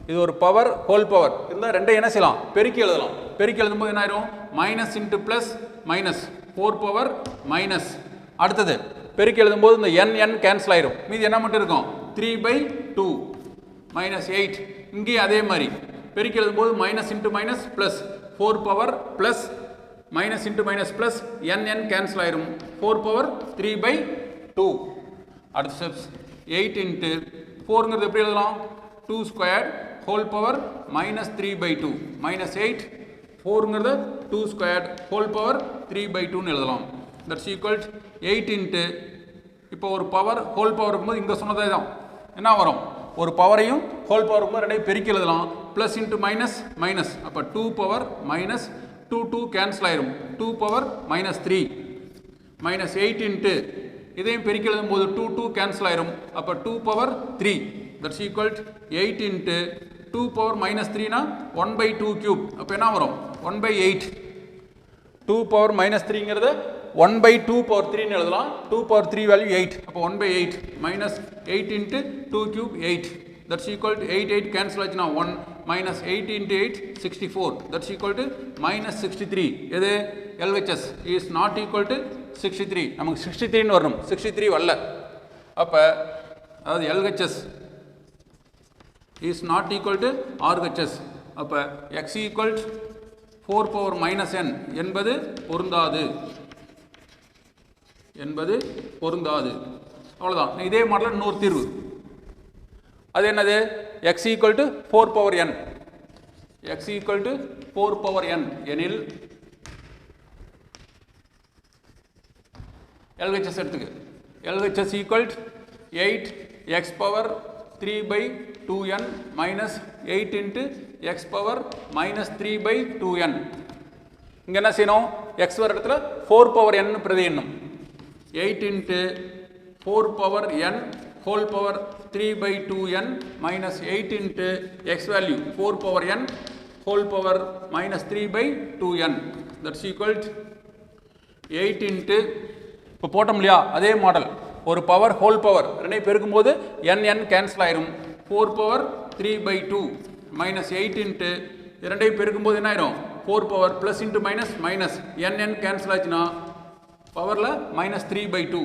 இது ஒரு power whole power இருந்தால் ரெண்டையும் என்ன செய்யலாம், பெருக்கி எழுதலாம். பெருக்கி எழுதும்போது என்ன ஆயிரும், minus into plus minus 4 power minus. அடுத்தது பெருக்கி எழுதும்போது இந்த n கேன்சல் ஆயிரும், மீதி என்ன மட்டும் இருக்கும், 3/2 மைனஸ் 8. இங்கேயும் அதே மாதிரி பெருக்கி எழுதும்போது minus into minus plus 4 power plus minus into minus plus n cancel ஆயிரும், 4 பவர் 3/2. அடுத்த ஸ்டெப்ஸ் 8 இன்ட்டு 4ங்கிறது எப்படி எழுதலாம், 2 square whole power minus 3/2 minus 8, 4ங்கிறது 2 ஸ்கொயர் ஹோல் பவர் 3/2ன்னு எழுதலாம். தட்ஸ் ஈக்குவல் 8 இன்ட்டு, இப்போ ஒரு பவர் ஹோல் பவர் இருக்கும்போது இங்கே சொன்னதே தான் என்ன வரும், ஒரு பவரையும் ஹோல் பவர் இருக்கும்போது ரெண்டையும் பெருக்கி எழுதலாம். ப்ளஸ் இன்ட்டு மைனஸ் மைனஸ், அப்போ 2 பவர் மைனஸ் 2 கேன்சல் ஆயிரும், 2 பவர் மைனஸ் 3 மைனஸ் 8 இன்ட்டு இதையும் பெருக்கி எழுதும்போது 2 கேன்சல் ஆயிரும். அப்போ 2 power 3 that's equal 8 into 2 power minus 3னா 1/2 கியூப். அப்போ என்ன வரும் 1/8. 2 பவர் மைனஸ் 3ங்கிறது 1/2 பவர் 3ன்னு எழுதலாம். 2 பவர் 3 வேல்யூ 8. அப்போ 1/8 minus 8 into 2 cube 8 that's equal 8 cancel ஆச்சுன்னா 1 minus 8 into 8 64 that's equal to minus 63. எது LHS is not equal to 63. நமக்கு 63ன்னு வரணும், 63 வரல. அப்போ அதாவது LHS is not equal to RHS. அப்போ x equal 4 power minus n என்பது பொருந்தாது, அவ்வளோதான். இதே மாடலில் இன்னொரு தீர்வு, அது என்னது x equal to 4 power n. X equal to 4 power n எனில் எல்ஹெச்எஸ் எடுத்துக்கு. LHS equal 8 x power 3/2n minus 8 into x power minus 3/2n. இங்கே என்ன செய்யணும், எக்ஸ் வர இடத்துல 4 பவர் n பிரதி எண்ணும். 8 into 4 power n whole power 3/2n minus 8 into X value 4 power n whole power minus 3/2n that's equal 8 into இப்போ போட்டோம் இல்லையா, அதே மாடல். ஒரு பவர் ஹோல் பவர் ரெண்டையும் பெருக்கும்போது n கேன்சல் ஆயிரும். 4 பவர் 3/2 மைனஸ் 8 இன்ட்டு இரண்டையும் பெருக்கும்போது என்ன ஆயிரும் 4 power plus into minus minus n cancel ஆச்சுன்னா பவரில் மைனஸ் 3/2.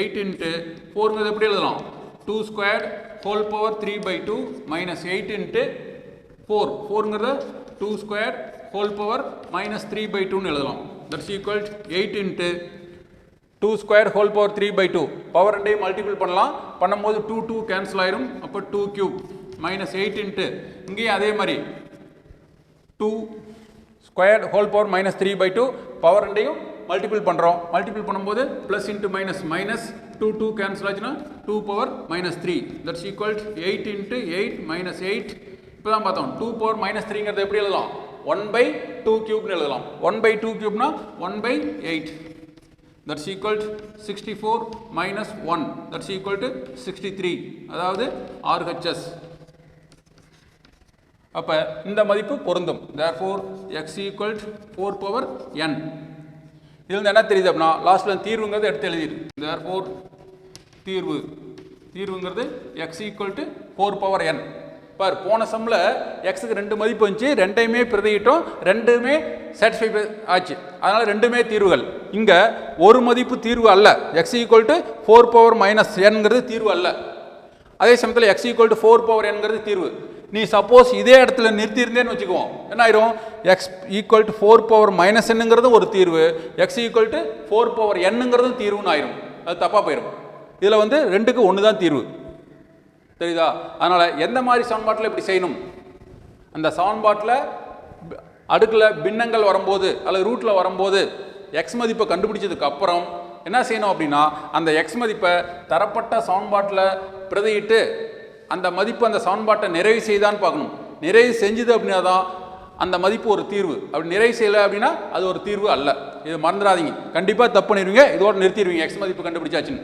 8 இன்ட்டு 4ங்கிறது எப்படி எழுதலாம் 2 square whole power 3/2 minus 8 into 4ங்கிறத 2 ஸ்கொயர் ஹோல் பவர் மைனஸ் 3/2ன்னு எழுதலாம். That's equal 8 into 2 square whole power 3/2 power ரெண்டையும் மல்டிபிள் பண்ணலாம். பண்ணும்போது 2 கேன்சல் ஆயிரும். அப்போ 2 கியூப் மைனஸ் 8 இன்ட்டு இங்கேயும் அதே மாதிரி 2 square whole power minus 3/2 power ரெண்டையும் மல்டிபிள் பண்ணுறோம். மல்டிபிள் பண்ணும்போது plus into minus minus 2 cancel ஆச்சுன்னா 2 power minus 3 that's equal 8 into 8 minus 8. இப்போ தான் பார்த்தோம் 2 பவர் மைனஸ் 3ங்கிறத எப்படி எழுதலாம் 1/2 கியூப்னு எழுதலாம். 1/2 கியூப்னா 1/8 that's equal to 64 minus 1 that's equal to 63. அதாவது RHS. அப்ப இந்த மதிப்பு பொருந்தும். therefore x equal to 4 power n. இதில் என்ன தெரியுது அப்படின்னா லாஸ்ட்ல தீர்வுங்கிறது எடுத்து எழுதிரு. therefore தீர்வுங்கிறது x equal to 4 power n. பார் போன சம்மில் எக்ஸுக்கு 2 மதிப்பு வந்துச்சு, ரெண்டையுமே பிரதியிட்டோம், ரெண்டுமே சாட்டிஸ்ஃபை ஆச்சு, அதனால் ரெண்டுமே தீர்வுகள். இங்கே ஒரு மதிப்பு தீர்வு அல்ல, X equal to 4 power minus என்கிறது தீர்வு அல்ல. அதே சமயத்தில் எக்ஸ் ஈக்குவல் டு 4 பவர் என்கிறது தீர்வு. நீ சப்போஸ் இதே இடத்துல நிறுத்தியிருந்தேன்னு வச்சுக்குவோம், என்ன ஆயிரும் X equal to 4 power minus என்னங்கிறது ஒரு தீர்வு, எக்ஸ் ஈக்குவல் டு 4 பவர் என்னங்கிறதும் தீர்வுன்னு ஆயிரும். அது தப்பாக போயிடும். இதில் வந்து 2க்கு 1 தான் தீர்வு, தெரியுதா? அதனால் எந்த மாதிரி சமன்பாட்டில் இப்படி செய்யணும், அந்த சமன்பாட்டில் அடுக்கில் பின்னங்கள் வரும்போது அல்லது ரூட்டில் வரும்போது எக்ஸ் மதிப்பை கண்டுபிடிச்சதுக்கு அப்புறம் என்ன செய்யணும் அப்படின்னா அந்த எக்ஸ் மதிப்பை தரப்பட்ட சமன்பாட்டில் பிரதியிட்டு அந்த மதிப்பு அந்த சமன்பாட்டை நிறைவு செய்தான்னு பார்க்கணும். நிறைவு செஞ்சுது அப்படின்னா தான் அந்த மதிப்பு ஒரு தீர்வு. அப்படி நிறைவு செய்யலை அப்படின்னா அது ஒரு தீர்வு அல்ல. இது மறந்துடாதீங்க, கண்டிப்பாக தப்பு பண்ணிடுவீங்க, இதோடு நிறுத்திடுவீங்க எக்ஸ் மதிப்பு கண்டுபிடிச்சாச்சுன்னு.